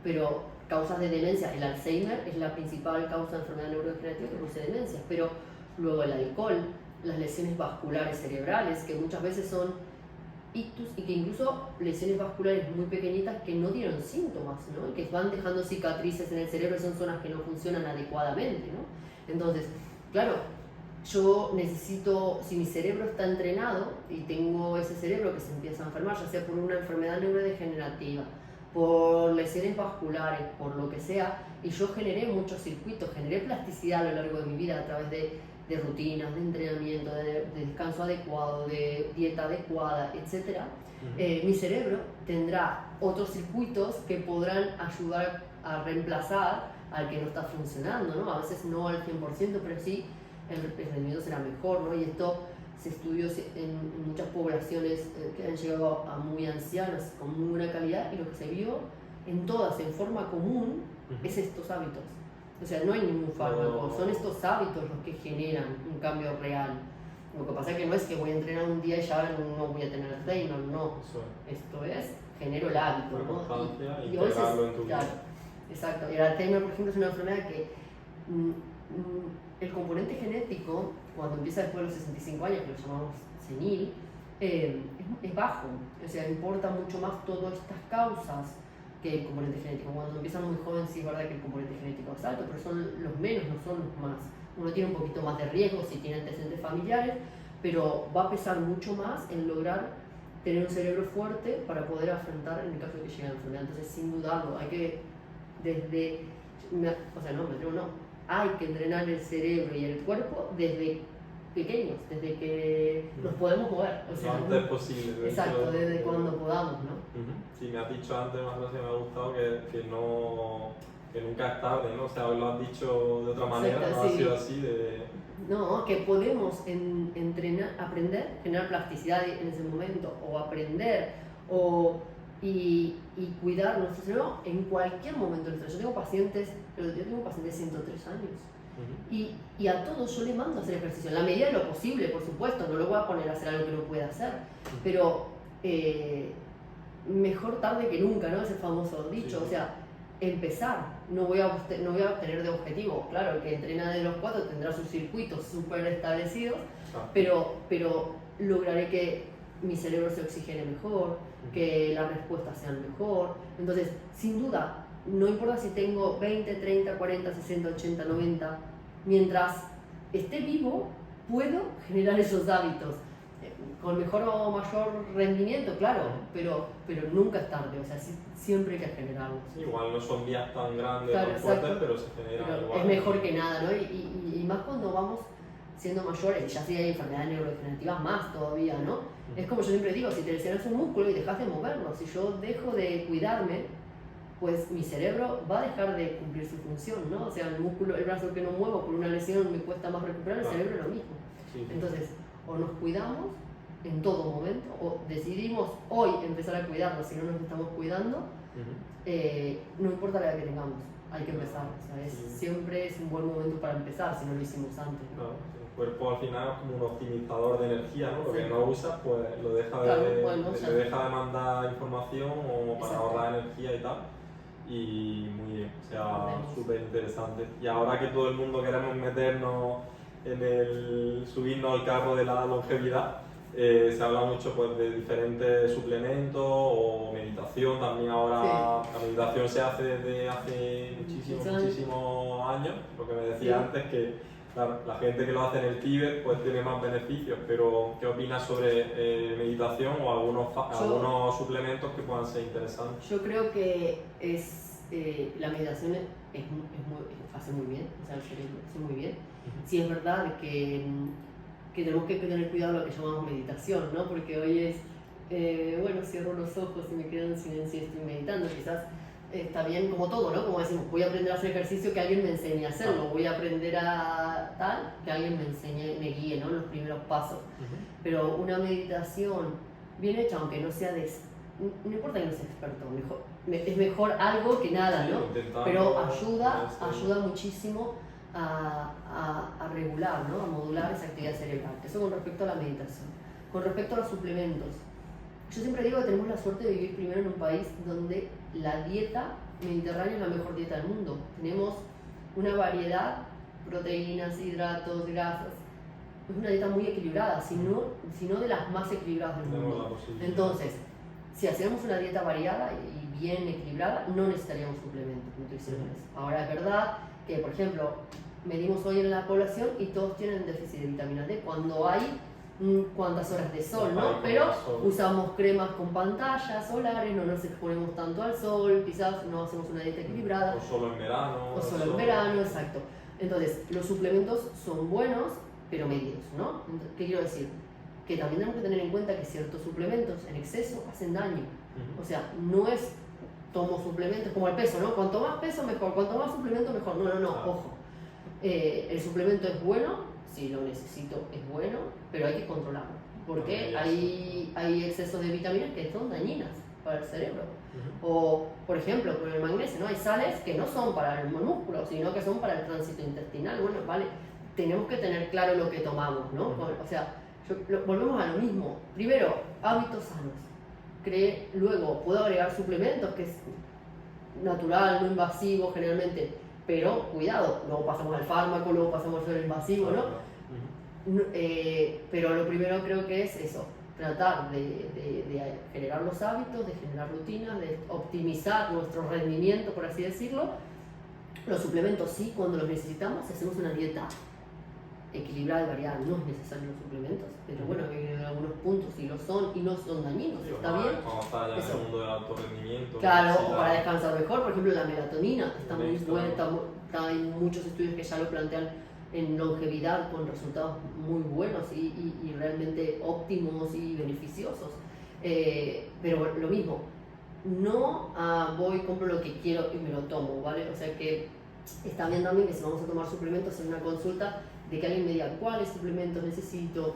pero causas de demencia, el Alzheimer es la principal causa de enfermedad neurodegenerativa que produce demencias, pero luego el alcohol, las lesiones vasculares cerebrales, que muchas veces son ictus y que incluso lesiones vasculares muy pequeñitas que no dieron síntomas, ¿no? Y que van dejando cicatrices en el cerebro y son zonas que no funcionan adecuadamente, ¿no? Entonces, claro, yo necesito, si mi cerebro está entrenado y tengo ese cerebro que se empieza a enfermar, ya sea por una enfermedad neurodegenerativa, por lesiones vasculares, por lo que sea, y yo generé muchos circuitos, generé plasticidad a lo largo de mi vida a través de rutinas, de entrenamiento, de descanso adecuado, de dieta adecuada, etc. Mi cerebro tendrá otros circuitos que podrán ayudar a reemplazar al que no está funcionando, ¿no? A veces no al 100%, pero sí el rendimiento será mejor, ¿no? Y esto se estudió en muchas poblaciones que han llegado a muy ancianas con muy buena calidad, y lo que se vio en todas en forma común es estos hábitos. O sea, no hay ningún fármaco, son estos hábitos los que generan un cambio real. Lo que pasa es que no es que voy a entrenar un día y ya no voy a tener Alzheimer, no. Esto es, genero el hábito, ¿no? Y hoy claro, exacto. Y el Alzheimer, por ejemplo, es una enfermedad que el componente genético, cuando empieza después de los 65 años, que lo llamamos senil, es bajo. O sea, importa mucho más todas estas causas que el componente genético. Cuando empiezan muy joven sí es verdad que el componente genético es alto, pero son los menos, no son los más. Uno tiene un poquito más de riesgo si tiene antecedentes familiares, pero va a pesar mucho más en lograr tener un cerebro fuerte para poder afrontar en el caso de que llegue a la enfermedad. Entonces, sin dudarlo, hay que hay que entrenar el cerebro y el cuerpo desde pequeños, desde que nos podemos mover. O sea, lo antes posible. Exacto, desde cuando podamos, ¿no? Sí, me has dicho antes, una frase que me ha gustado, que nunca es tarde, ¿no? O sea, hoy lo has dicho de otra manera, exacto, no ha sido así No, que podemos entrenar, aprender, generar plasticidad en ese momento, o aprender, y cuidar nuestro cerebro en cualquier momento de nuestra vida. Yo tengo pacientes de 103 años. Y a todos yo les mando a hacer ejercicio, en la medida de lo posible, por supuesto, no lo voy a poner a hacer algo que no pueda hacer, pero mejor tarde que nunca, ¿no? Ese famoso dicho, o sea, empezar, no voy a obtener de objetivo, claro, el que entrena de los 4 tendrá sus circuitos súper establecidos, pero lograré que mi cerebro se oxigene mejor, que las respuestas sean mejor. Entonces, sin duda, no importa si tengo 20, 30, 40, 60, 80, 90, mientras esté vivo, puedo generar esos hábitos. Con mejor o mayor rendimiento, claro, pero nunca es tarde, o sea, siempre hay que generarlos. Igual no son vías tan grandes, claro, tan fuertes, pero se generan igual. Es mejor que nada, ¿no? Y más cuando vamos siendo mayores, y ya si hay enfermedades neurodegenerativas más todavía, ¿no? Es como yo siempre digo, si te lesionas un músculo y dejas de moverlo, si yo dejo de cuidarme, pues mi cerebro va a dejar de cumplir su función, ¿no? O sea, el músculo, el brazo que no muevo por una lesión me cuesta más recuperar, el cerebro es lo mismo. Entonces, o nos cuidamos en todo momento, o decidimos hoy empezar a cuidarnos si no nos estamos cuidando, no importa la edad que tengamos, hay que empezar. O sea, siempre es un buen momento para empezar si no lo hicimos antes, ¿no? El cuerpo al final es como un optimizador de energía, ¿no? Lo que no usas, pues lo deja le deja de mandar información o para ahorrar energía y tal. Y muy bien, o sea, súper interesante. Y ahora que todo el mundo queremos meternos subirnos al carro de la longevidad, se habla mucho pues, de diferentes suplementos o meditación. También ahora la meditación se hace desde hace muchísimos años. Lo que me decía antes, que claro, la gente que lo hace en el Tíbet pues tiene más beneficios, pero ¿qué opinas sobre meditación o algunos suplementos que puedan ser interesantes? Yo creo que la meditación hace muy bien, o sea, el cerebro hace muy bien. Sí, es verdad que tenemos que tener cuidado lo que llamamos meditación, ¿no? Porque hoy es, cierro los ojos y me quedo en silencio y estoy meditando. Quizás está bien como todo, ¿no? Como decimos, voy a aprender a hacer ejercicio, que alguien me enseñe a hacerlo, voy a aprender a tal, que alguien me enseñe, me guíe, ¿no? Los primeros pasos. Pero una meditación bien hecha, aunque no sea no importa que no sea experto, es mejor algo que nada, ¿no? Pero ayuda muchísimo a regular, ¿no? A modular esa actividad cerebral. Eso con respecto a la meditación. Con respecto a los suplementos, yo siempre digo que tenemos la suerte de vivir primero en un país donde la dieta mediterránea es la mejor dieta del mundo. Tenemos una variedad, proteínas, hidratos, grasas. Es una dieta muy equilibrada, si no de las más equilibradas del mundo. Entonces, si hacemos una dieta variada y bien equilibrada, no necesitaríamos suplementos nutricionales. Ahora es verdad que, por ejemplo, medimos hoy en la población y todos tienen déficit de vitamina D cuando hay cuántas horas de sol, ¿no? Pero usamos cremas con pantallas solares, no nos exponemos tanto al sol, quizás no hacemos una dieta equilibrada. O solo en verano. O solo en verano, exacto. Entonces, los suplementos son buenos, pero medidos, ¿no? ¿Qué quiero decir? Que también tenemos que tener en cuenta que ciertos suplementos en exceso hacen daño. O sea, no es tomo suplementos como el peso, ¿no? Cuanto más peso mejor, cuanto más suplemento mejor. No, ojo. El suplemento es bueno, si lo necesito es bueno, pero hay que controlarlo. Porque hay excesos de vitaminas que son dañinas para el cerebro. O, por ejemplo, con el magnesio, ¿no? Hay sales que no son para el músculo, sino que son para el tránsito intestinal. Bueno, vale, tenemos que tener claro lo que tomamos, ¿no? O sea, volvemos a lo mismo. Primero, hábitos sanos. Luego, puedo agregar suplementos, que es natural, no invasivo generalmente, pero cuidado, luego pasamos al fármaco, luego pasamos al suelo invasivo, ¿no? Pero lo primero creo que es eso, tratar de generar los hábitos, de generar rutinas, de optimizar nuestro rendimiento, por así decirlo. Los suplementos sí, cuando los necesitamos, si hacemos una dieta equilibrada y variada, no es necesario los suplementos, pero bueno, en algunos puntos sí lo son y no son dañinos, sí, está bien. Cuando está ya en el mundo del alto rendimiento. Claro, o para descansar mejor, por ejemplo la melatonina está muy buena, hay muchos estudios que ya lo plantean en longevidad con resultados muy buenos y realmente óptimos y beneficiosos. Pero lo mismo, no voy, compro lo que quiero y me lo tomo, ¿vale? O sea que está bien también que si vamos a tomar suplementos en una consulta, de que alguien me diga cuáles suplementos necesito,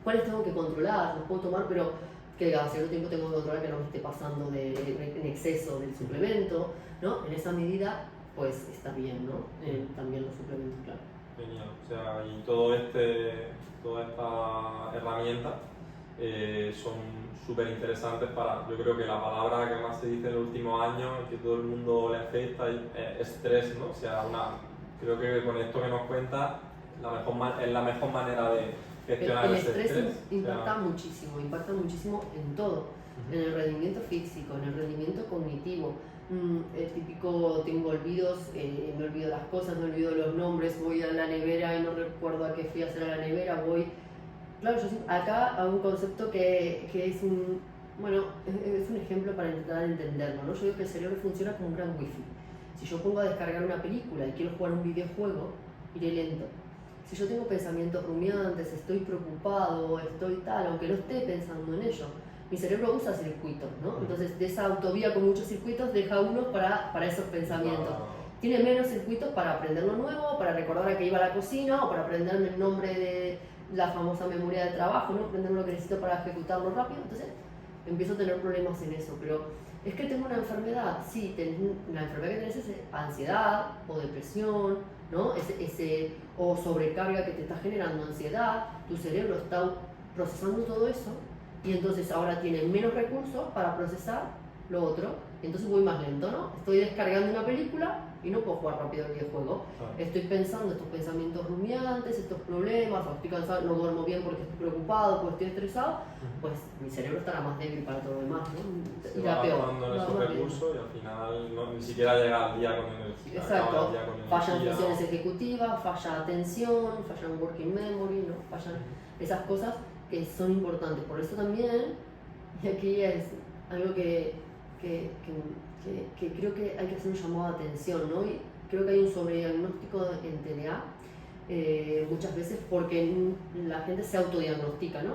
cuáles tengo que controlar, los puedo tomar, pero que a cierto tiempo tengo que controlar que no me esté pasando en exceso del suplemento, ¿no? En esa medida, pues está bien, ¿no? También los suplementos, claro. Genial, o sea, y todas estas herramientas son súper interesantes para, yo creo que la palabra que más se dice en los últimos años, que todo el mundo le afecta, es estrés, ¿no? O sea, creo que con esto que nos cuenta, es la mejor manera de gestionar el ese estrés. Impacta muchísimo en todo, en el rendimiento físico, en el rendimiento cognitivo. El típico, tengo olvidos, me olvido las cosas, me olvido los nombres, voy a la nevera y no recuerdo a qué fui a hacer a la nevera, Claro, acá hay un concepto que es es un ejemplo para intentar entenderlo, ¿no? Yo digo que el cerebro funciona como un gran wifi. Si yo pongo a descargar una película y quiero jugar un videojuego, iré lento. Si yo tengo pensamientos rumiantes, estoy preocupado, estoy tal, aunque no esté pensando en ello, mi cerebro usa circuitos, ¿no? Entonces, de esa autovía con muchos circuitos, deja uno para esos pensamientos. Tiene menos circuitos para aprender lo nuevo, para recordar a qué iba a la cocina, o para aprenderme el nombre de la famosa memoria de trabajo, ¿no? Aprender lo que necesito para ejecutarlo rápido. Entonces, empiezo a tener problemas en eso. Pero es que tengo una enfermedad. Sí, la enfermedad que tenés es ansiedad o depresión, ¿no? O sobrecarga que te está generando ansiedad. Tu cerebro está procesando todo eso y entonces ahora tiene menos recursos para procesar lo otro, entonces voy más lento, ¿no? Estoy descargando una película y no puedo jugar rápido el videojuego. Estoy pensando estos pensamientos rumiantes, estos problemas, o estoy cansado, no duermo bien porque estoy preocupado, porque estoy estresado, pues mi cerebro estará más débil para todo lo demás, ¿no? Se va acabando en esos recursos y al final ni siquiera llega al día con energía. Exacto, fallan funciones ejecutivas, falla atención, fallan working memory, ¿no? Fallan esas cosas que son importantes. Por eso también, y aquí es algo que creo que hay que hacer un llamado de atención, ¿no? Y creo que hay un sobrediagnóstico en TDA, muchas veces porque la gente se autodiagnostica, ¿no?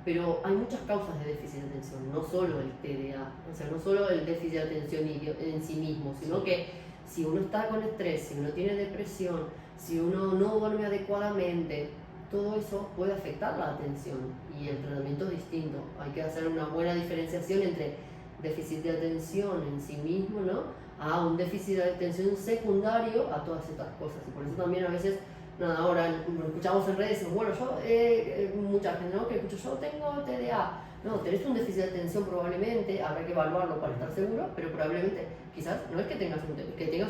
Pero hay muchas causas de déficit de atención, no solo el TDA, o sea, no solo el déficit de atención en sí mismo, sino que si uno está con estrés, si uno tiene depresión, si uno no duerme adecuadamente, todo eso puede afectar la atención y el tratamiento es distinto. Hay que hacer una buena diferenciación entre déficit de atención en sí mismo, ¿no? A un déficit de atención secundario a todas estas cosas. Y por eso también a veces nada, ahora lo escuchamos en redes y decimos, bueno, yo, mucha gente, ¿no? Que escucho, yo tengo TDA. No, tenés un déficit de atención probablemente, habrá que evaluarlo para estar seguro, pero probablemente, quizás, no es que tengas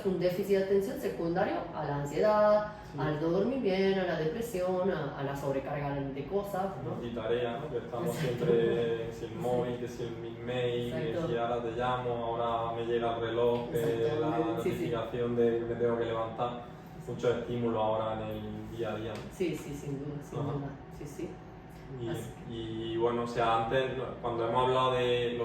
un déficit de atención secundario a la ansiedad, al no dormir bien, a la depresión, a la sobrecarga de cosas, ¿no? Y tarea, ¿no? Que estamos siempre, si el móvil, que si el mail, que si ahora te llamo, ahora me llega el reloj, la notificación de que me tengo que levantar. Mucho estímulo ahora en el día a día. Sí, sin duda, sí. Y bueno, o sea, antes, cuando hemos hablado de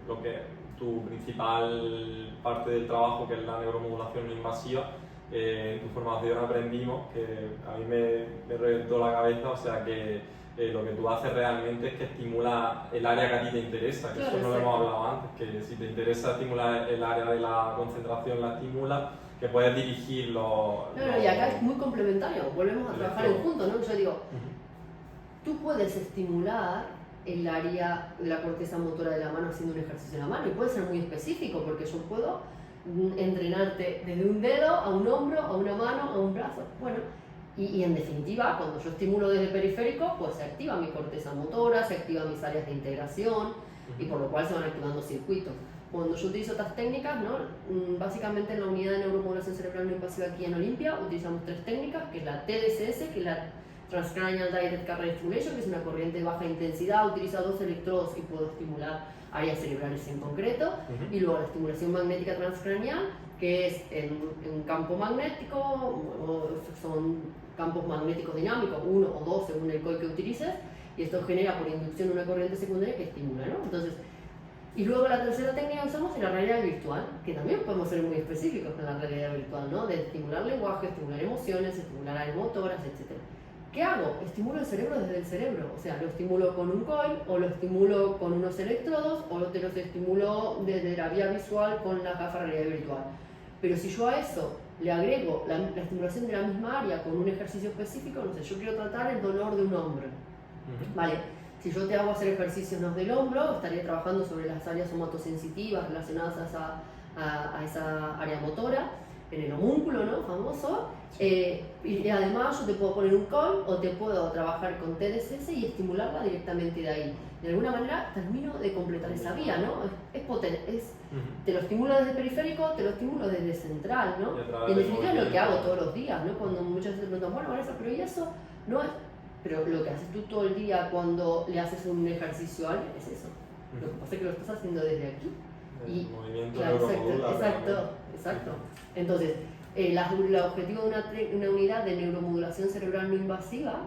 lo que tu principal parte del trabajo, que es la neuromodulación no invasiva, en tu formación aprendimos, que a mí me reventó la cabeza, o sea que lo que tú haces realmente es que estimula el área que a ti te interesa, que claro, eso no lo hemos hablado antes, que si te interesa estimular el área de la concentración, la estimula, que puedes dirigirlo. Claro, y acá es muy complementario, volvemos a trabajar en juntos, ¿no? Yo digo, tú puedes estimular el área de la corteza motora de la mano haciendo un ejercicio de la mano y puede ser muy específico porque yo puedo entrenarte desde un dedo a un hombro, a una mano, a un brazo. Bueno, y en definitiva, cuando yo estimulo desde el periférico, pues se activa mi corteza motora, se activan mis áreas de integración y por lo cual se van activando circuitos. Cuando yo utilizo estas técnicas, ¿no? Básicamente en la unidad de neuromodulación cerebral no invasiva aquí en Olimpia utilizamos 3 técnicas, que es la TDCS, que es la Transcranial Direct Current Stimulation, que es una corriente de baja intensidad, utiliza 2 electrodos y puedo estimular áreas cerebrales en concreto, y luego la estimulación magnética transcranial, que es en un campo magnético, o son campos magnéticos dinámicos, 1 o 2 según el COI que utilices, y esto genera por inducción una corriente secundaria que estimula, ¿no? Entonces, y luego la tercera técnica que usamos es la realidad virtual, que también podemos ser muy específicos con la realidad virtual, ¿no? De estimular lenguaje, estimular emociones, estimular áreas motoras, etc. ¿Qué hago? Estimulo el cerebro desde el cerebro, o sea, lo estimulo con un coil, o lo estimulo con unos electrodos, o te los estimulo desde la vía visual con la gafa de realidad virtual. Pero si yo a eso le agrego la estimulación de la misma área con un ejercicio específico, no sé, yo quiero tratar el dolor de un hombro, ¿vale? Si yo te hago hacer ejercicios del hombro, estaría trabajando sobre las áreas somatosensitivas relacionadas a esa área motora, en el homúnculo, ¿no? Famoso. Y además yo te puedo poner un coil o te puedo trabajar con TDCS y estimularla directamente de ahí. De alguna manera termino de completar esa vía, ¿no? Es potente, te lo estimulo desde periférico, te lo estimulo desde central, ¿no? Y en definitiva es lo que hago todos los días, ¿no? Cuando muchas veces te preguntan, bueno, Vanessa, pero ¿y eso? No es... Pero lo que haces tú todo el día cuando le haces un ejercicio a alguien es eso. Lo que pasa es que lo estás haciendo desde aquí. El movimiento claro, neuromodular. Exacto. Entonces, el objetivo de una unidad de neuromodulación cerebral no invasiva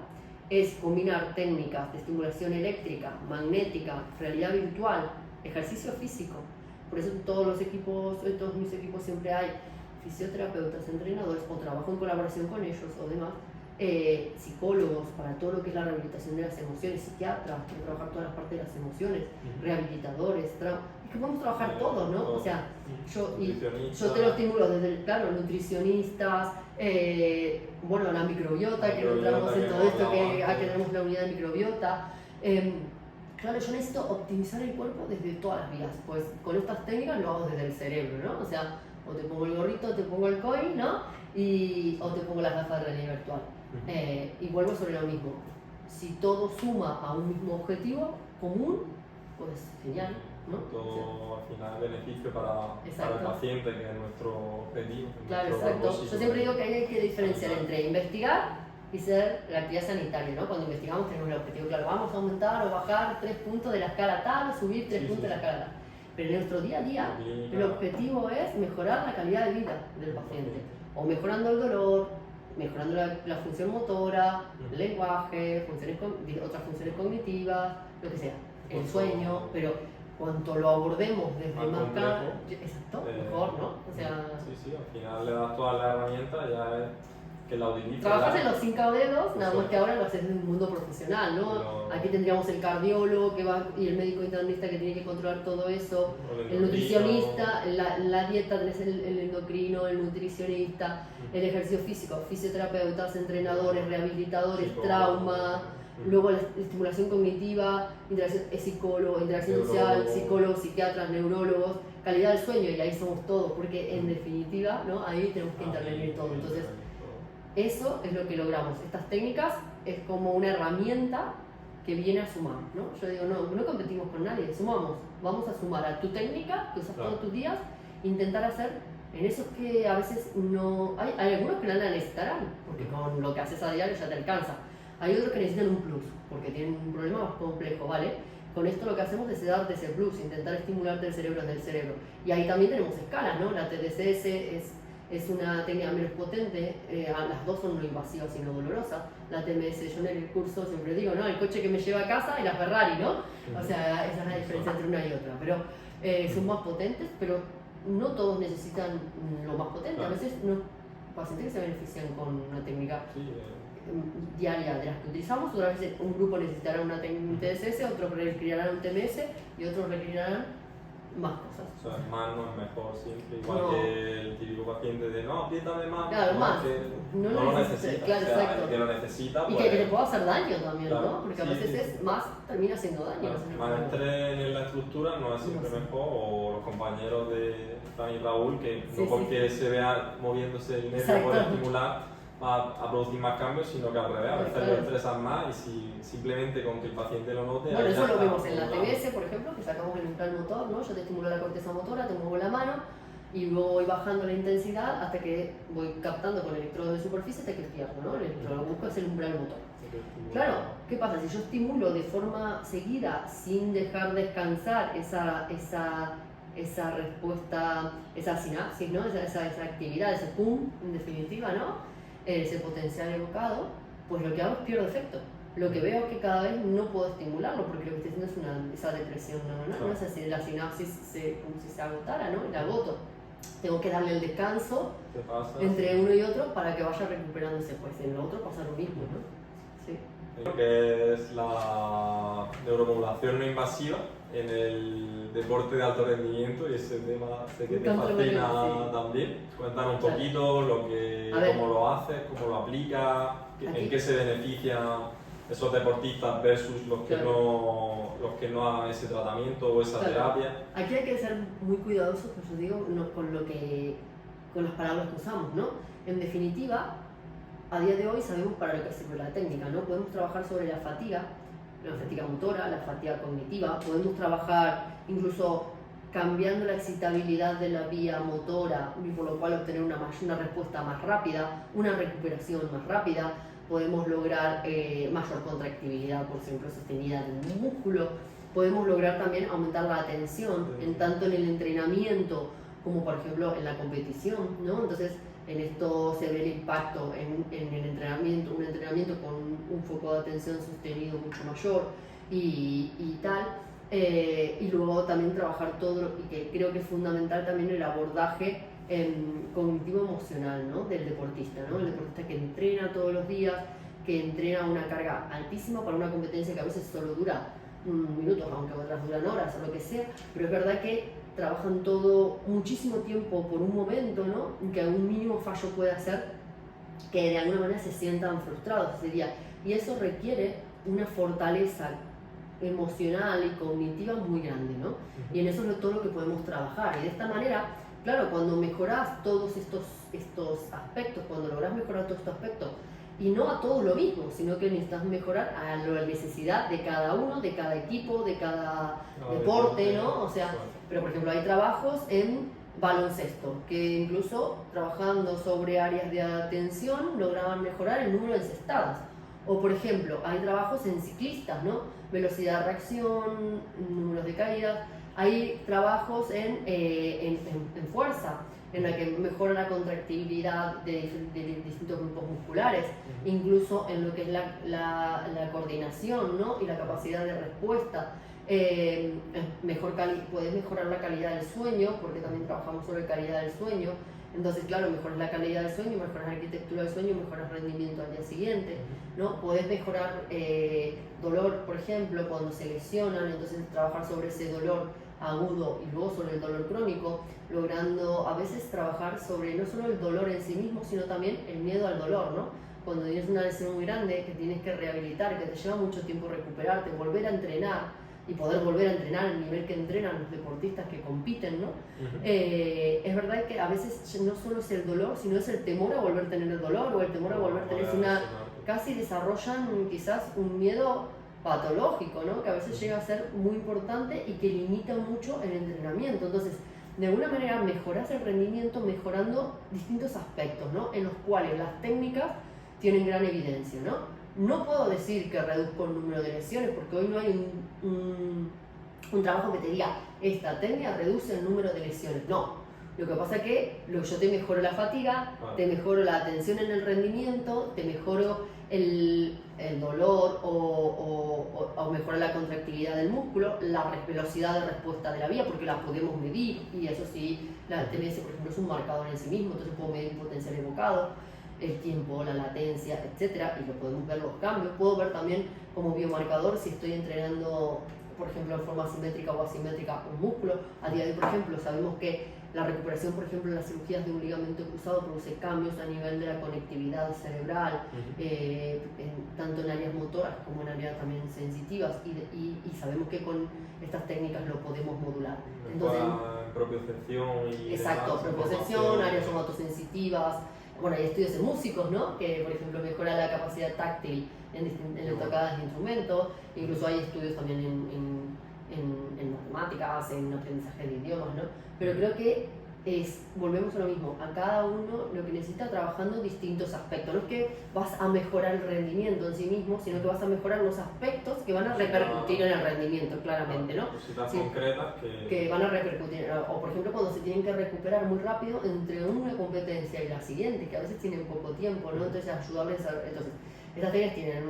es combinar técnicas de estimulación eléctrica, magnética, realidad virtual, ejercicio físico. Por eso todos mis equipos siempre hay fisioterapeutas, entrenadores, o trabajo en colaboración con ellos o demás, psicólogos para todo lo que es la rehabilitación de las emociones, psiquiatras para trabajar todas las partes de las emociones, rehabilitadores, es que podemos trabajar todos, ¿no? O sea, yo te lo estimulo desde, claro, nutricionistas, bueno, la microbiota, que entramos en todo esto, que aquí tenemos la unidad de microbiota. Claro, yo necesito optimizar el cuerpo desde todas las vías, pues con estas técnicas lo hago desde el cerebro, ¿no? O sea, o te pongo el gorrito, te pongo el coil, ¿no? O te pongo las gafas de realidad virtual. Y vuelvo sobre lo mismo. Si todo suma a un mismo objetivo común, pues genial, ¿no? Todo al final beneficio para el paciente, que es nuestro objetivo. Claro, exacto. Yo siempre digo que hay que diferenciar entre investigar y ser la actividad sanitaria, ¿no? Cuando investigamos tenemos el objetivo, claro, vamos a aumentar o bajar 3 puntos de la escala tal, o subir 3 puntos de la escala tal. Pero en nuestro día a día, el objetivo es mejorar la calidad de vida del paciente. O mejorando el dolor, mejorando la función motora, el lenguaje, otras funciones cognitivas, lo que sea, el sueño, pero cuanto lo abordemos desde más claro, exacto, mejor, ¿no? O sea, sí, al final le das todas las herramientas, ya es que la utilices. Trabajas en los 5 dedos, nada más que ahora lo haces en un mundo profesional, ¿no? Aquí tendríamos el cardiólogo y el médico internista que tiene que controlar todo eso, el nutricionista, la dieta, tenés el endocrino, el nutricionista, el ejercicio físico, fisioterapeutas, entrenadores, rehabilitadores, trauma, luego la estimulación cognitiva, psicólogo, interacción social, psicólogos, psiquiatras, neurólogos, calidad del sueño, y ahí somos todos, porque en definitiva, ¿no? Ahí tenemos que intervenir todo. Entonces, eso es lo que logramos. Estas técnicas es como una herramienta que viene a sumar, ¿no? Yo digo, no competimos con nadie, sumamos. Vamos a sumar a tu técnica, que usas todos tus días, intentar hacer en esos que a veces no... Hay algunos que no la necesitarán, porque con lo que haces a diario ya te alcanza. Hay otros que necesitan un plus, porque tienen un problema más complejo, ¿vale? Con esto lo que hacemos es darte ese plus, intentar estimularte el cerebro desde el cerebro. Y ahí también tenemos escalas, ¿no? La TDCS es una técnica menos potente, las dos son no invasivas sino dolorosas. La TMS, yo en el curso siempre digo, ¿no? El coche que me lleva a casa y la Ferrari, ¿no? O sea, esa es la diferencia entre una y otra. Pero son más potentes, pero no todos necesitan lo más potente. A veces pacientes que se benefician con una técnica diaria de las que utilizamos, otras veces un grupo necesitará una TDCS, otros requerirán un TMS y otros requerirán más cosas. O sea, más no es mejor, siempre. Igual que el típico paciente de no, apriétame más. Claro, más. Que no lo necesita. Claro, o sea, exacto. el que lo necesita. Y pues, que le pueda hacer daño también, claro, ¿no? Porque a veces es más, termina haciendo daño. Claro, más entre en la estructura no es siempre mejor, o los compañeros de Fran y Raúl, que no porque se vea moviéndose el nervio por estimular a producir más cambios, sino que al revés, a veces lo estresan más y si simplemente con que el paciente lo note. Bueno, eso lo vemos en la TBS, por ejemplo, que sacamos el umbral motor, ¿no? Yo te estimulo la corteza motora, te muevo la mano y luego voy bajando la intensidad hasta que voy captando con electrodos de superficie hasta que pierdo, ¿no? Lo que busco es el umbral motor. Claro, ¿qué pasa? Si yo estimulo de forma seguida sin dejar descansar esa respuesta, esa sinapsis, ¿no? esa actividad, ese pum, en definitiva, ¿no? Ese potencial evocado, pues lo que hago es pierdo efecto. Lo que veo es que cada vez no puedo estimularlo porque lo que estoy haciendo es esa depresión neuronal, ¿no? Es así, la sinapsis como si se agotara, ¿no? La agoto. Tengo que darle el descanso entre uno y otro para que vaya recuperándose, pues en lo otro pasa lo mismo, ¿no? Sí. Lo que es la neuromodulación no invasiva en el deporte de alto rendimiento, y ese tema sé que te fascina también. Cuéntanos un poquito cómo lo haces, cómo lo aplicas, en qué se benefician esos deportistas versus los que no hagan ese tratamiento o esa terapia. Aquí hay que ser muy cuidadosos, pues yo digo, con las palabras que usamos, ¿no? En definitiva, a día de hoy sabemos para lo que sirve la técnica, ¿no? Podemos trabajar sobre la fatiga motora, la fatiga cognitiva, podemos trabajar incluso cambiando la excitabilidad de la vía motora y por lo cual obtener una respuesta más rápida, una recuperación más rápida, podemos lograr mayor contractibilidad, por ejemplo, sostenida del músculo, podemos lograr también aumentar la atención, tanto en el entrenamiento como por ejemplo en la competición, ¿no? Entonces, en esto se ve el impacto en el entrenamiento, un entrenamiento con un foco de atención sostenido mucho mayor y tal. Y luego también trabajar todo, y que creo que es fundamental también el abordaje cognitivo-emocional, ¿no? Del deportista, ¿no? El deportista que entrena todos los días, que entrena una carga altísima para una competencia que a veces solo dura minutos, aunque otras duran horas o lo que sea, pero es verdad que trabajan todo muchísimo tiempo por un momento, ¿no? Que algún mínimo fallo puede hacer que de alguna manera se sientan frustrados ese día, y eso requiere una fortaleza emocional y cognitiva muy grande, ¿no? Y en eso es todo lo que podemos trabajar, y de esta manera, claro, cuando mejoras todos estos aspectos, cuando logras mejorar todos estos aspectos, y no a todos lo mismo, sino que necesitas mejorar a la necesidad de cada uno, de cada equipo, de cada deporte, ¿no? O sea, pero por ejemplo hay trabajos en baloncesto, que incluso trabajando sobre áreas de atención lograban mejorar el número de encestadas. O por ejemplo, hay trabajos en ciclistas, ¿no? Velocidad de reacción, números de caídas. Hay trabajos en fuerza, en la que mejora la contractibilidad de distintos grupos musculares, incluso en lo que es la coordinación, ¿no? Y la capacidad de respuesta. Puedes mejorar la calidad del sueño, porque también trabajamos sobre calidad del sueño. Entonces, claro, mejoras la calidad del sueño, mejoras la arquitectura del sueño, mejoras el rendimiento al día siguiente, ¿no? Podés mejorar dolor, por ejemplo, cuando se lesionan, entonces trabajar sobre ese dolor agudo y luego sobre el dolor crónico, logrando a veces trabajar sobre no solo el dolor en sí mismo, sino también el miedo al dolor, ¿no? Cuando tienes una lesión muy grande que tienes que rehabilitar, que te lleva mucho tiempo recuperarte, volver a entrenar, y poder volver a entrenar al nivel que entrenan los deportistas que compiten, ¿no? Es verdad que a veces no solo es el dolor, sino es el temor a volver a tener el dolor o el temor a volver a tener casi desarrollan quizás un miedo patológico, ¿no? Que a veces llega a ser muy importante y que limita mucho el entrenamiento. Entonces, de alguna manera mejoras el rendimiento mejorando distintos aspectos, ¿no? En los cuales las técnicas tienen gran evidencia, ¿no? No puedo decir que reduzco el número de lesiones porque hoy no hay un trabajo que te diga esta técnica reduce el número de lesiones, no. Lo que pasa es que yo te mejoro la fatiga, te mejoro la atención en el rendimiento, te mejoro el dolor o mejora la contractilidad del músculo, la velocidad de respuesta de la vía, porque la podemos medir y eso sí, la TMS por ejemplo es un marcador en sí mismo, entonces puedo medir potencial evocado, el tiempo, la latencia, etcétera, y lo podemos ver los cambios. Puedo ver también como biomarcador si estoy entrenando, por ejemplo, en forma simétrica o asimétrica un músculo. A día de hoy, por ejemplo, sabemos que la recuperación, por ejemplo, en las cirugías de un ligamento cruzado produce cambios a nivel de la conectividad cerebral, tanto en áreas motoras como en áreas también sensitivas, y sabemos que con estas técnicas lo podemos modular. Entonces, propiocepción y exacto, propiocepción, áreas somatosensitivas. Bueno, hay estudios en músicos, ¿no? Que, por ejemplo, mejora la capacidad táctil en las tocadas de instrumentos. Incluso hay estudios también en matemáticas, en aprendizaje de idiomas, ¿no? Pero creo que volvemos a lo mismo, a cada uno lo que necesita trabajando distintos aspectos. No es que vas a mejorar el rendimiento en sí mismo, sino que vas a mejorar los aspectos que van a repercutir en el rendimiento, claramente, ¿no? Cositas concretas que van a repercutir. O por ejemplo, cuando se tienen que recuperar muy rápido entre una competencia y la siguiente, que a veces tienen poco tiempo, ¿no? Entonces ayudarles a... Entonces, estas técnicas tienen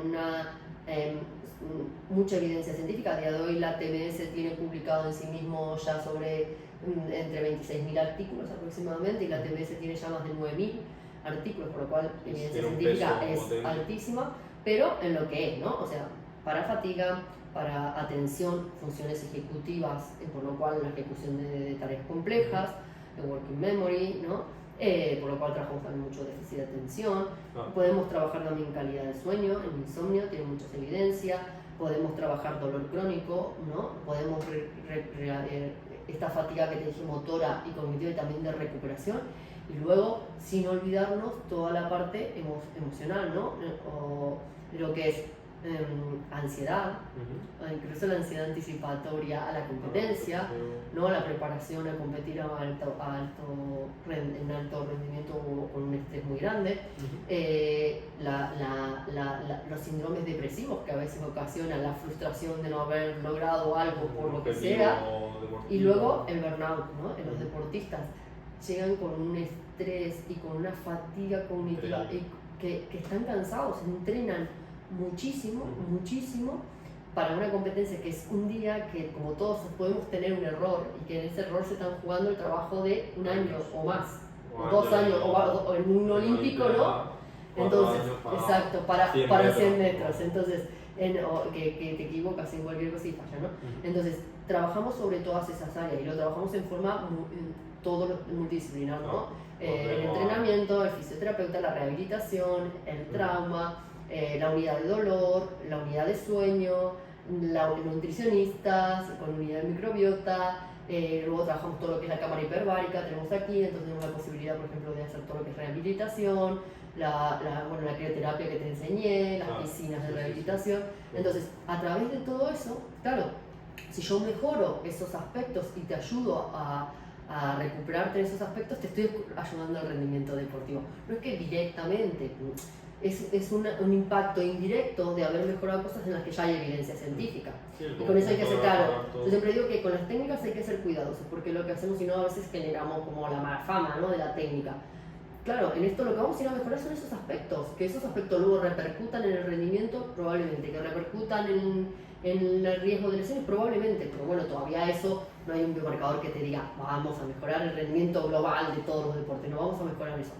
mucha evidencia científica. A día de hoy la TMS tiene publicado en sí mismo ya sobre entre 26.000 artículos aproximadamente, y la TMS tiene ya más de 9.000 artículos, por lo cual la evidencia científica es altísima, pero en lo que es, ¿no? O sea, para fatiga, para atención, funciones ejecutivas, por lo cual la ejecución de tareas complejas, de working memory, ¿no? Por lo cual trabajamos también mucho déficit de atención. Podemos trabajar también calidad del sueño, en insomnio, tiene muchas evidencias. Podemos trabajar dolor crónico, ¿no? Podemos esta fatiga que te dije, motora y cognitiva, y también de recuperación. Y luego, sin olvidarnos toda la parte emocional, ¿no? O lo que es ansiedad, incluso la ansiedad anticipatoria a la competencia, ¿no? La preparación a competir en alto rendimiento o con un estrés muy grande, los síndromes depresivos que a veces ocasionan la frustración de no haber logrado algo por lo que sea, y luego el burnout, ¿no? En los deportistas llegan con un estrés y con una fatiga cognitiva que están cansados, entrenan muchísimo para una competencia que es un día que, como todos, podemos tener un error, y que en ese error se están jugando el trabajo de un año o más, o 2 años, o en un olímpico, ¿no? Entonces, exacto, para 100 metros, entonces, que te equivocas en cualquier cosa y falla, ¿no? Entonces, trabajamos sobre todas esas áreas y lo trabajamos en forma todo multidisciplinar, ¿no? El entrenamiento, el fisioterapeuta, la rehabilitación, el trauma, la unidad de dolor, la unidad de sueño, los nutricionistas, con unidad de microbiota, luego trabajamos todo lo que es la cámara hiperbárica, tenemos aquí, entonces tenemos la posibilidad, por ejemplo, de hacer todo lo que es rehabilitación, la crioterapia que te enseñé, las piscinas de rehabilitación. Entonces, a través de todo eso, claro, si yo mejoro esos aspectos y te ayudo a recuperarte en esos aspectos, te estoy ayudando al rendimiento deportivo. No es que directamente, es un impacto indirecto de haber mejorado cosas en las que ya hay evidencia científica. Y con eso hay que ser claro. Yo siempre digo que con las técnicas hay que ser cuidadosos, porque lo que hacemos, si no, a veces generamos como la mala fama, ¿no? De la técnica. Claro, en esto lo que vamos a ir a mejorar son esos aspectos, que esos aspectos luego repercutan en el rendimiento, probablemente, que repercutan en el riesgo de lesiones, probablemente, pero bueno, todavía eso no hay un biomarcador que te diga vamos a mejorar el rendimiento global de todos los deportes, no vamos a mejorar eso.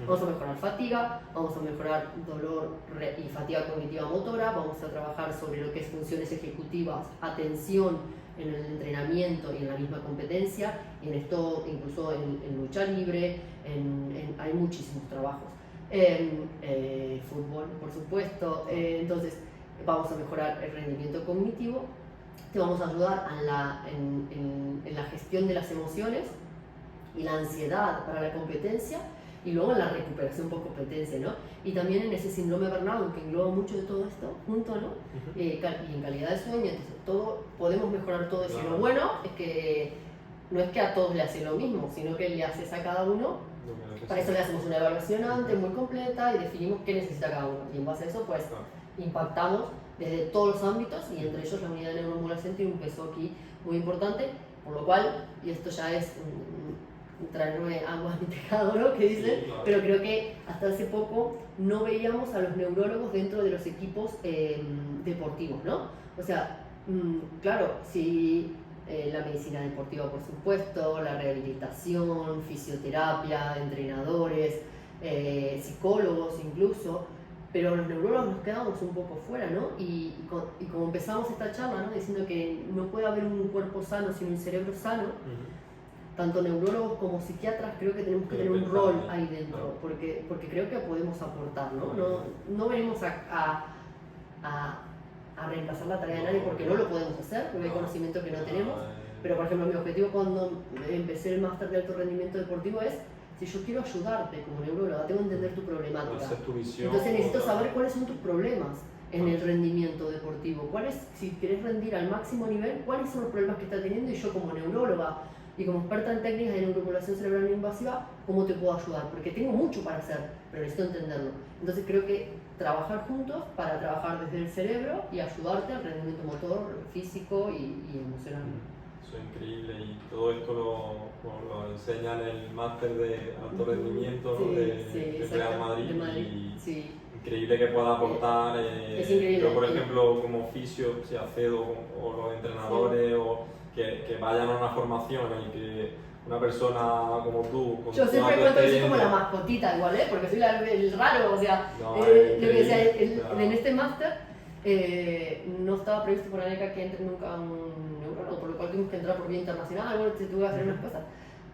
Vamos a mejorar fatiga, vamos a mejorar dolor y fatiga cognitiva motora, vamos a trabajar sobre lo que es funciones ejecutivas, atención en el entrenamiento y en la misma competencia, y en esto incluso en lucha libre, hay muchísimos trabajos. Fútbol, por supuesto, entonces vamos a mejorar el rendimiento cognitivo te vamos a ayudar en la gestión de las emociones y la ansiedad para la competencia, y luego en la recuperación por competencia, ¿no? Y también en ese síndrome de burnout, que engloba mucho de todo esto junto, ¿no? Y en calidad de sueño, entonces todo, podemos mejorar todo eso. Y lo bueno es que no es que a todos le hace lo mismo, sino que le haces a cada uno. Para eso le hacemos una evaluación antes muy completa y definimos qué necesita cada uno. Y en base a eso, pues, impactamos desde todos los ámbitos, y entre ellos la unidad de neuromodulación tiene un peso aquí muy importante, por lo cual, y esto ya es traerme agua a mi tejado, ¿no? Que dicen, sí, claro. Pero creo que hasta hace poco no veíamos a los neurólogos dentro de los equipos deportivos, ¿no? O sea, claro, sí, la medicina deportiva, por supuesto, la rehabilitación, fisioterapia, entrenadores, psicólogos incluso, pero los neurólogos nos quedamos un poco fuera, ¿no? Y como empezamos esta charla, ¿no? Diciendo que no puede haber un cuerpo sano sin un cerebro sano, tanto neurólogos como psiquiatras creo que tenemos que tener un rol ahí dentro, porque creo que podemos aportar, ¿no? No venimos a reemplazar la tarea de nadie, porque no lo podemos hacer, porque hay conocimiento que no tenemos, pero por ejemplo mi objetivo cuando empecé el máster de alto rendimiento deportivo es, si yo quiero ayudarte como neuróloga, tengo que entender tu problemática, entonces necesito saber cuáles son tus problemas en el rendimiento deportivo, si querés rendir al máximo nivel, cuáles son los problemas que estás teniendo, y yo como neuróloga y como experta en técnicas de neuromodulación cerebral no invasiva, ¿cómo te puedo ayudar? Porque tengo mucho para hacer, pero necesito entenderlo. Entonces creo que trabajar juntos para trabajar desde el cerebro y ayudarte al rendimiento motor, físico y emocional. Eso es increíble, y todo esto lo enseña en el máster de alto rendimiento, ¿no? de Real Madrid. Y sí. Increíble que pueda aportar. Es increíble. Yo, por ejemplo, como fisio, si accedo, o los entrenadores, o que vayan a una formación en que una persona como tú, con yo siempre cuento que soy como la mascotita igual, porque soy el raro, o sea, en este máster no estaba previsto por ANECA que entre nunca un neurólogo, por lo cual tuvimos que entrar por vía internacional, bueno, tuve que hacer unas cosas,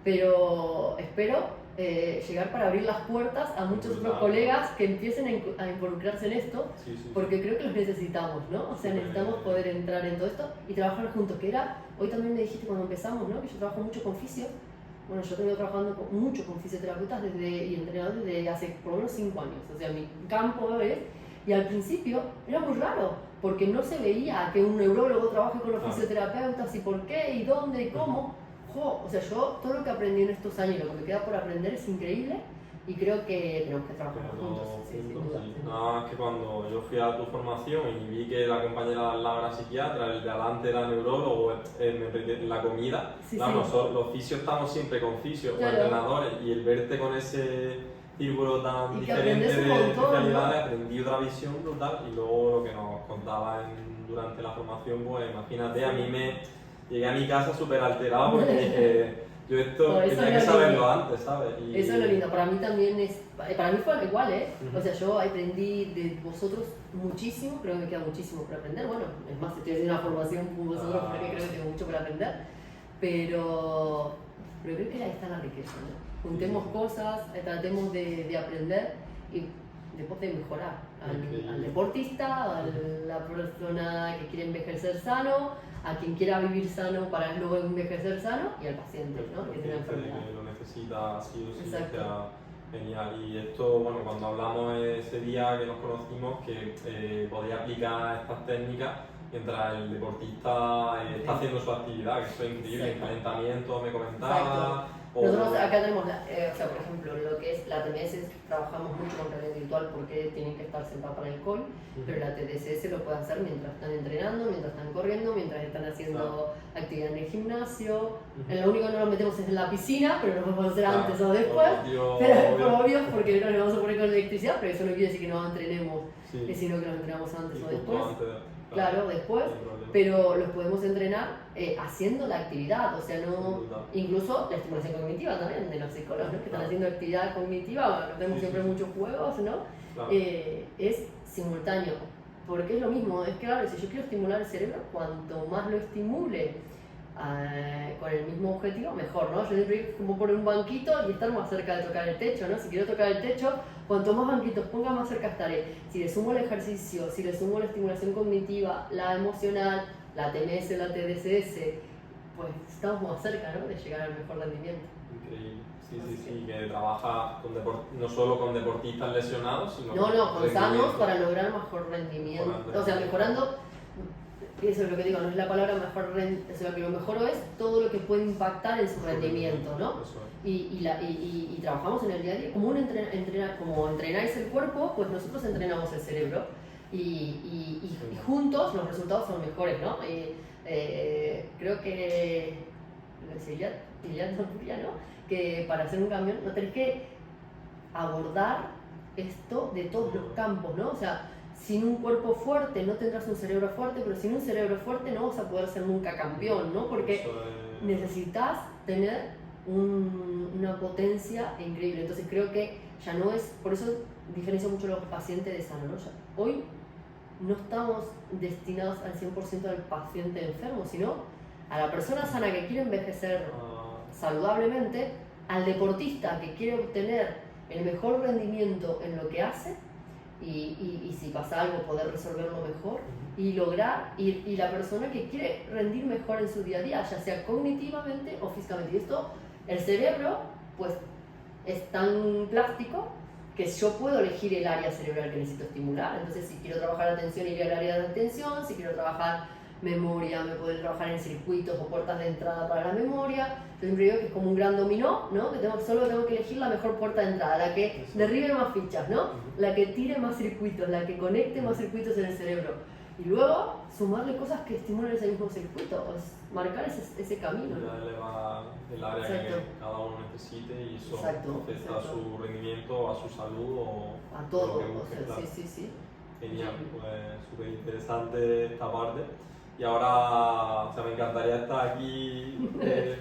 pero espero llegar para abrir las puertas a muchos otros colegas que empiecen a involucrarse en esto, porque creo que los necesitamos, ¿no? O sea, necesitamos poder entrar en todo esto y trabajar juntos, que era, hoy también me dijiste cuando empezamos, ¿no? Que yo trabajo mucho con fisio. Bueno, yo tengo trabajando mucho con fisioterapeutas y entrenadores desde hace por lo menos 5 años, o sea, mi campo es, y al principio era muy raro, porque no se veía que un neurólogo trabaje con los fisioterapeutas, y por qué, y dónde, y cómo. O sea, yo todo lo que aprendí en estos años, lo que me queda por aprender es increíble, y creo que tenemos que trabajar juntos. Sin duda. Nada más que cuando yo fui a tu formación y vi que la compañera de al lado era psiquiatra, el de adelante era neurólogo, en la comida, nosotros los fisios estamos siempre con fisios, o entrenadores, y el verte con ese círculo tan diferente de especialidades, aprendí otra visión brutal, y luego lo que nos contaba durante la formación, pues imagínate, a mí llegué a mi casa súper alterado porque dije, yo esto tenía que saberlo antes, ¿sabes? Eso es lo lindo, para mí también para mí fue igual, O sea, yo aprendí de vosotros muchísimo, creo que me queda muchísimo por aprender, bueno, es más, estoy haciendo una formación con vosotros porque creo que tengo mucho por aprender, pero creo que ahí está la riqueza, ¿no? Juntemos cosas, tratemos de aprender y después de mejorar al deportista, a la persona que quiere envejecer sano, a quien quiera vivir sano para luego envejecer sano, y al paciente, ¿no? Que tiene enfermedad. Que lo necesita, sí o sí, genial. Y esto, bueno, cuando hablamos ese día que nos conocimos, que podía aplicar estas técnicas mientras el deportista está haciendo su actividad, que eso es increíble, el calentamiento, me comentaba. Nosotros acá tenemos, o sea, por ejemplo, lo que es la TMS, trabajamos mucho con realidad virtual porque tienen que estar sentados para el call, pero la TDSS lo pueden hacer mientras están entrenando, mientras están corriendo, mientras están haciendo actividad en el gimnasio. En lo único que no lo metemos es en la piscina, pero lo podemos hacer antes o después, pero obvio, porque no le vamos a poner con electricidad, pero eso no quiere decir que no entrenemos, sino que nos entrenamos antes o después. Claro, después, pero los podemos entrenar haciendo la actividad, o sea, no, incluso la estimulación cognitiva también de los psicólogos, ¿no? Que están haciendo actividad cognitiva, tenemos siempre muchos juegos, ¿no? Es simultáneo, porque es lo mismo, es claro, si yo quiero estimular el cerebro, cuanto más lo estimule con el mismo objetivo, mejor, ¿no? Yo siempre como poner un banquito y estar más cerca de tocar el techo, ¿no? Si quiero tocar el techo, cuanto más banquitos ponga, más cerca estaré. Si le sumo el ejercicio, si le sumo la estimulación cognitiva, la emocional, la TMS, la TDCS, pues estamos más cerca, ¿no?, de llegar al mejor rendimiento. Increíble. Sí, que trabaja no solo con deportistas lesionados, sino con sanos para lograr mejor rendimiento. O sea, mejorando, eso es lo que digo, no es la palabra mejor rendimiento, o sea, que lo mejor es todo lo que puede impactar en su rendimiento, ¿no? Y trabajamos en el día a día, como como entrenáis el cuerpo, pues nosotros entrenamos el cerebro y juntos los resultados son mejores, ¿no? Creo que lo decía Iliad Norturia, ¿no?, que para hacer un cambio no tenés que abordar esto de todos los campos, ¿no? O sea, sin un cuerpo fuerte no tendrás un cerebro fuerte, pero sin un cerebro fuerte no vas a poder ser nunca campeón, ¿no? Porque necesitas tener una potencia increíble. Entonces creo que ya no es, por eso diferencio mucho los pacientes de sano, ¿no? Hoy no estamos destinados al 100% al paciente enfermo, sino a la persona sana que quiere envejecer saludablemente, al deportista que quiere obtener el mejor rendimiento en lo que hace y si pasa algo poder resolverlo mejor y lograr, y la persona que quiere rendir mejor en su día a día, ya sea cognitivamente o físicamente. Y esto, el cerebro, pues es tan plástico que yo puedo elegir el área cerebral que necesito estimular. Entonces, si quiero trabajar atención, iré al área de atención. Si quiero trabajar memoria, me puedo trabajar en circuitos o puertas de entrada para la memoria. Yo siempre digo que es como un gran dominó, ¿no?, que solo tengo que elegir la mejor puerta de entrada, la que derribe más fichas, ¿no?, la que tire más circuitos, la que conecte más circuitos en el cerebro. Y luego sumarle cosas que estimulen ese mismo circuito, pues marcar ese camino. Ya eleva el área que cada uno necesite y eso afecta a su rendimiento, a su salud o a todo. Lo que busque, claro. Sí. Genial, pues súper interesante esta parte. Y ahora, o sea, me encantaría estar aquí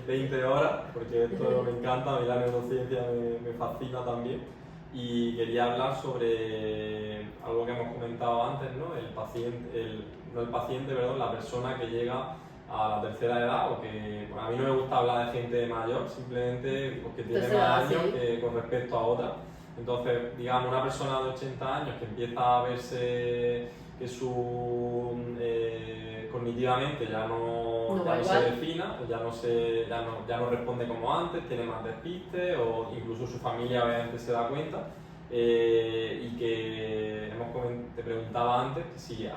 20 horas, porque esto me encanta, a mí la neurociencia me fascina también. Y quería hablar sobre algo que hemos comentado antes, ¿no? La persona que llega a la tercera edad, o que, bueno, a mí no me gusta hablar de gente mayor, simplemente porque tiene más años que con respecto a otra. Entonces, digamos, una persona de 80 años que empieza a verse que cognitivamente ya no se defina, ya no responde como antes, tiene más despiste, o incluso su familia obviamente se da cuenta, y que te preguntaba antes que si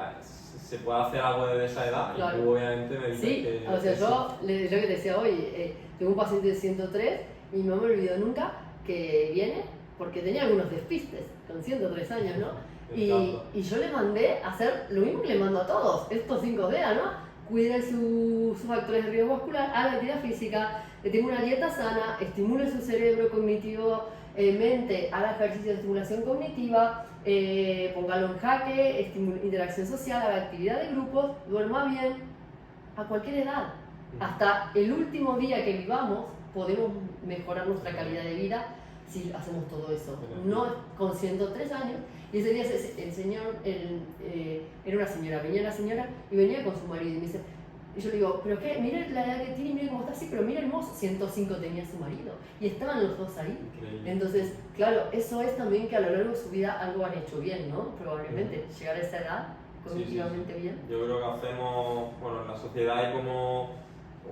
se puede hacer algo desde esa edad, claro. Y tú obviamente me dices que... O sea, yo que te decía hoy, tengo un paciente de 103 y no me olvido nunca que viene porque tenía algunos despistes, con 103 años, ¿no? Y yo le mandé a hacer lo mismo que le mando a todos, estos 5 días, ¿no? Cuide sus factores de riesgo vascular, haga actividad física, tenga una dieta sana, estimule su cerebro cognitivo, mente, haga ejercicio de estimulación cognitiva, póngalo en jaque, interacción social, haga actividad de grupos, duerma bien, a cualquier edad. Hasta el último día que vivamos podemos mejorar nuestra calidad de vida si hacemos todo eso. No con 103 años. Y ese día el señor, era una señora, venía la señora y venía con su marido y me dice, y yo le digo, pero qué, mire la edad que tiene, mire cómo está así, pero mire hermoso, 105 tenía su marido y estaban los dos ahí. Increíble. Entonces, claro, eso es también que a lo largo de su vida algo han hecho bien, ¿no? Probablemente, llegar a esa edad cognitivamente bien. Yo creo que hacemos, bueno, en la sociedad hay como,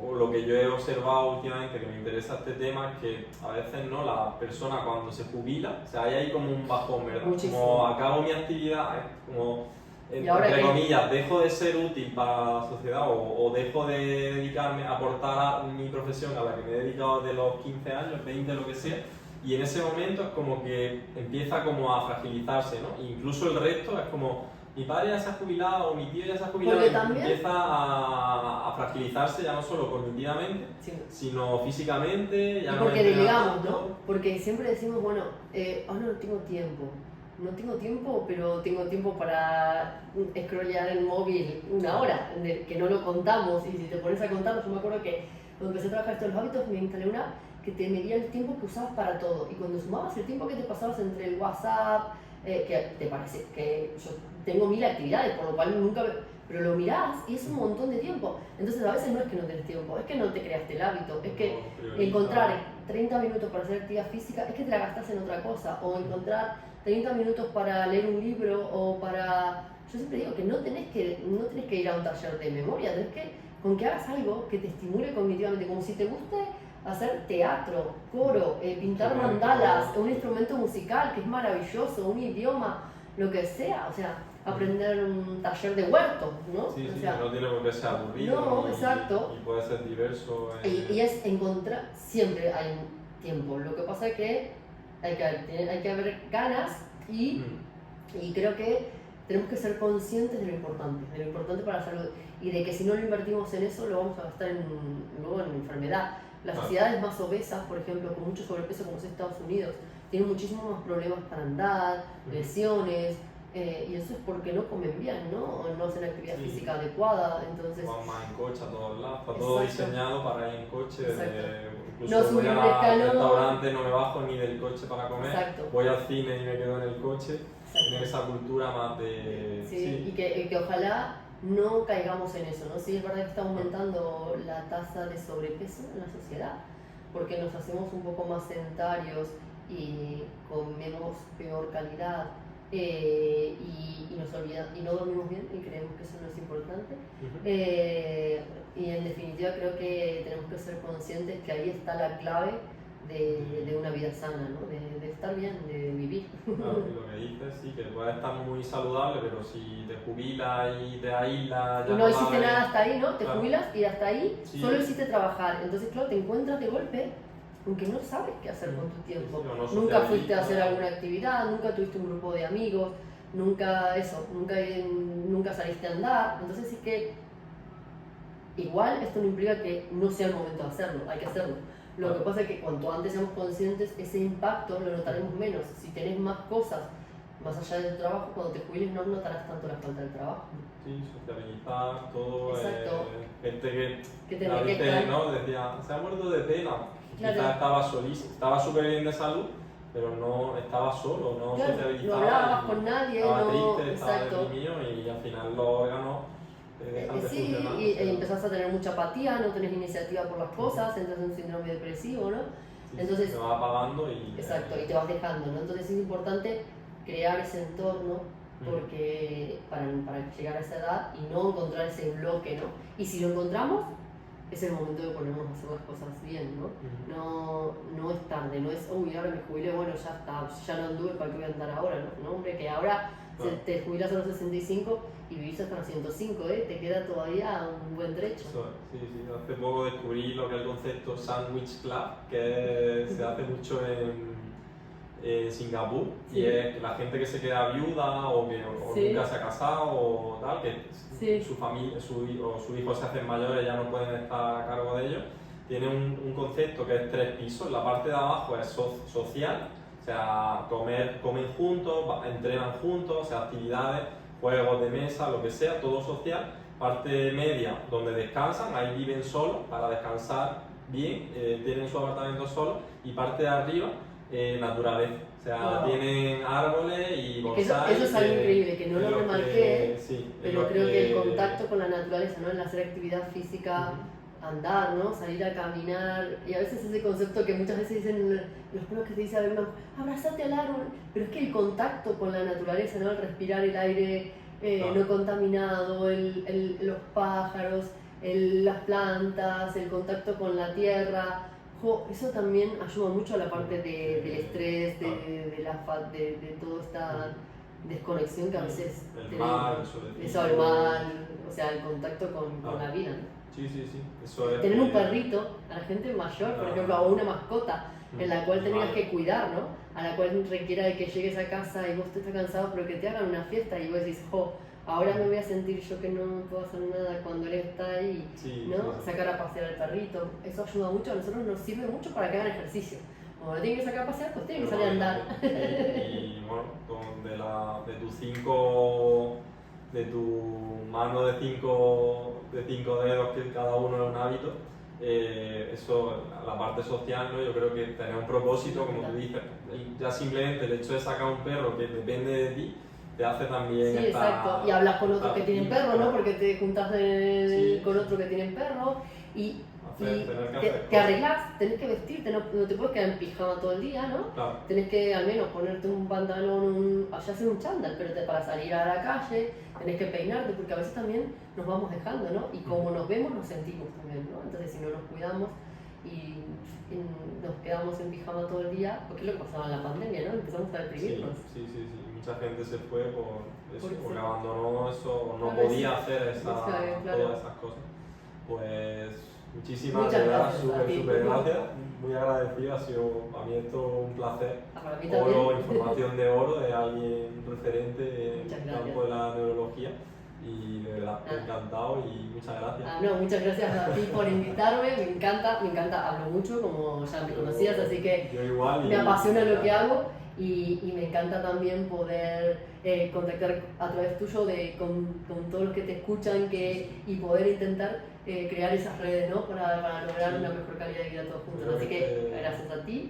o lo que yo he observado últimamente que me interesa este tema, es que a veces no, la persona cuando se jubila, o sea, hay ahí como un bajón, ¿verdad? Muchísimo. Como acabo mi actividad, como, entre comillas, dejo de ser útil para la sociedad o dejo de dedicarme a aportar a mi profesión a la que me he dedicado desde los 15 años, 20, lo que sea, y en ese momento es como que empieza como a fragilizarse, ¿no? Incluso el resto es como, mi padre ya se ha jubilado o mi tío ya se ha jubilado, y empieza a fragilizarse ya no solo cognitivamente, sino físicamente. Ya y porque delegamos, ¿no? Porque siempre decimos, bueno, ahora no tengo tiempo, pero tengo tiempo para scrollear el móvil 1 hora, que no lo contamos, y si te pones a contarlo, yo me acuerdo que cuando empecé a trabajar estos hábitos me instalé una que te medía el tiempo que usabas para todo, y cuando sumabas el tiempo que te pasabas entre el WhatsApp, que te parece que yo tengo 1000 actividades, por lo cual nunca, pero lo mirás y es un montón de tiempo. Entonces a veces no es que no tenés tiempo, es que no te creaste el hábito, es que encontrar 30 minutos para hacer actividad física es que te la gastás en otra cosa, o encontrar 30 minutos para leer un libro o para yo siempre digo que no tenés que ir a un taller de memoria, con que hagas algo que te estimule cognitivamente, como si te guste hacer teatro, coro, pintar mandalas, un instrumento musical que es maravilloso, un idioma, lo que sea, o sea, aprender un taller de huerto, ¿no? Sí, o sea, no tiene por qué ser aburrido. No, exacto. Y puede ser diverso. Y es encontrar, siempre hay un tiempo, lo que pasa es que hay que haber ganas y creo que tenemos que ser conscientes de lo importante para la salud y de que si no lo invertimos en eso lo vamos a gastar luego en enfermedad. Las sociedades más obesas, por ejemplo, con mucho sobrepeso como es Estados Unidos, tienen muchísimos más problemas para andar, lesiones, y eso es porque no comen bien, ¿no? O no hacen actividad física adecuada, entonces... Van más en coche a todos lados, está todo diseñado para ir en coche, no incluso voy al restaurante, no me bajo ni del coche para comer, voy al cine y me quedo en el coche, tienen esa cultura más de... Sí. Y que ojalá no caigamos en eso, ¿no? Sí, es verdad que está aumentando la tasa de sobrepeso en la sociedad, porque nos hacemos un poco más sedentarios y comemos peor calidad, y nos olvidamos y no dormimos bien y creemos que eso no es importante. Y en definitiva creo que tenemos que ser conscientes que ahí está la clave de una vida sana, ¿no? de estar bien, de vivir. Claro, y lo que dices, sí, que puedes estar muy saludable, pero si te jubilas y te aíslas... Y no hiciste nada hasta ahí, ¿no? Te jubilas y hasta ahí solo hiciste trabajar. Entonces, claro, te encuentras de golpe aunque no sabes qué hacer con tu tiempo. Nunca fuiste a hacer alguna actividad, nunca tuviste un grupo de amigos, nunca saliste a andar. Entonces, es que igual esto no implica que no sea el momento de hacerlo, hay que hacerlo. Lo que pasa es que cuanto antes seamos conscientes, ese impacto lo notaremos menos. Si tenés más cosas más allá del trabajo, cuando te jubiles no notarás tanto la falta del trabajo. Sí, socializar, todo. Exacto. Gente que te ¿no? Decía, se ha muerto de pena. Claro. Quizás estaba solísimo, estaba súper bien de salud, pero no estaba solo, no socializaba. No hablabas con nadie, estaba triste, estaba deprimido y al final los órganos dejan de funcionar. Y empezás a tener mucha apatía, no tenés iniciativa por las cosas, entras en un síndrome depresivo, ¿no? Entonces, te vas apagando y... Exacto, y te vas dejando, ¿no? Entonces es importante crear ese entorno porque para llegar a esa edad y no encontrar ese bloque, ¿no? Y si lo encontramos, es el momento de ponernos a hacer las cosas bien, ¿no? No es tarde, no es, uy, ahora me jubilé, bueno, ya está, ya no anduve, ¿para qué voy a andar ahora? No, hombre, que ahora te jubilas a los 65 y vivís hasta los 105, te queda todavía un buen trecho. Sí, hace poco descubrí lo que es el concepto Sandwich Club, que se hace mucho en Singapur, y es que la gente que se queda viuda o que nunca se ha casado o tal, que su familia o sus hijos se hacen mayores y ya no pueden estar a cargo de ellos, tiene un concepto que es 3 pisos. La parte de abajo es social, o sea, comen juntos, entrenan juntos, o sea, actividades, juegos de mesa, lo que sea, todo social. Parte media, donde descansan, ahí viven solos para descansar bien, tienen su apartamento solo, y parte de arriba, naturaleza, o sea, tienen árboles y bonsai. Eso es algo increíble, que no lo remarqué, pero creo que el contacto con la naturaleza, ¿no? El hacer actividad física, andar, ¿no? Salir a caminar, y a veces ese concepto que muchas veces dicen los pueblos que te dicen, abrazate al árbol, pero es que el contacto con la naturaleza, ¿no? El respirar el aire no contaminado, los pájaros, las plantas, el contacto con la tierra, eso también ayuda mucho a la parte del estrés, de toda esta desconexión que a veces el mar, o sea, el contacto con la vida, ¿no? Sí, eso es. Tener un perrito, a la gente mayor, por ejemplo, o una mascota en la cual tengas que cuidar, ¿no? A la cual requiera de que llegues a casa y vos te estás cansado, pero que te hagan una fiesta y vos decís, ahora me voy a sentir yo que no puedo hacer nada cuando él está ahí, ¿no? Sacar a pasear al perrito, eso ayuda mucho, a nosotros nos sirve mucho para que hagan ejercicio. Como lo tienen que sacar a pasear, pues tienen que salir a andar. Y bueno, de tu mano de cinco dedos, que cada uno es un hábito, eso, la parte social, ¿no? Yo creo que tener un propósito, como tú dices, ya simplemente el hecho de sacar un perro que depende de ti, te hace también exacto. Y hablas con otros que tienen perro, ¿no? Porque te juntas con otros que tienen perro y te arreglás, tenés que vestirte, no te puedes quedar en pijama todo el día, ¿no? Claro. Tenés que al menos ponerte un pantalón, ya sea un chándal, pero para salir a la calle tenés que peinarte, porque a veces también nos vamos dejando, ¿no? Y como nos vemos, nos sentimos también, ¿no? Entonces, si no nos cuidamos y nos quedamos en pijama todo el día, porque es lo que pasaba en la pandemia, ¿no? Empezamos a deprimirnos. Sí. Mucha gente se fue por eso, porque sí. abandonó eso, no Claro, podía sí. hacer Claro. todas esas cosas. Pues muchísimas Muchas gracias, gracias. súper gracias, muy agradecido, ha sido a mí esto un placer. Para mí Oro, también. información de oro de alguien referente en Muchas el gracias. campo de la neurología y de verdad, encantado y muchas gracias. No, muchas gracias a ti por invitarme, me encanta, hablo mucho como ya me conocías, así que yo igual, me apasiona lo que hago y me encanta también poder contactar a través tuyo con todos los que te escuchan y poder intentar crear esas redes, ¿no? Para lograr una mejor calidad de vida todos juntos. Así que gracias a ti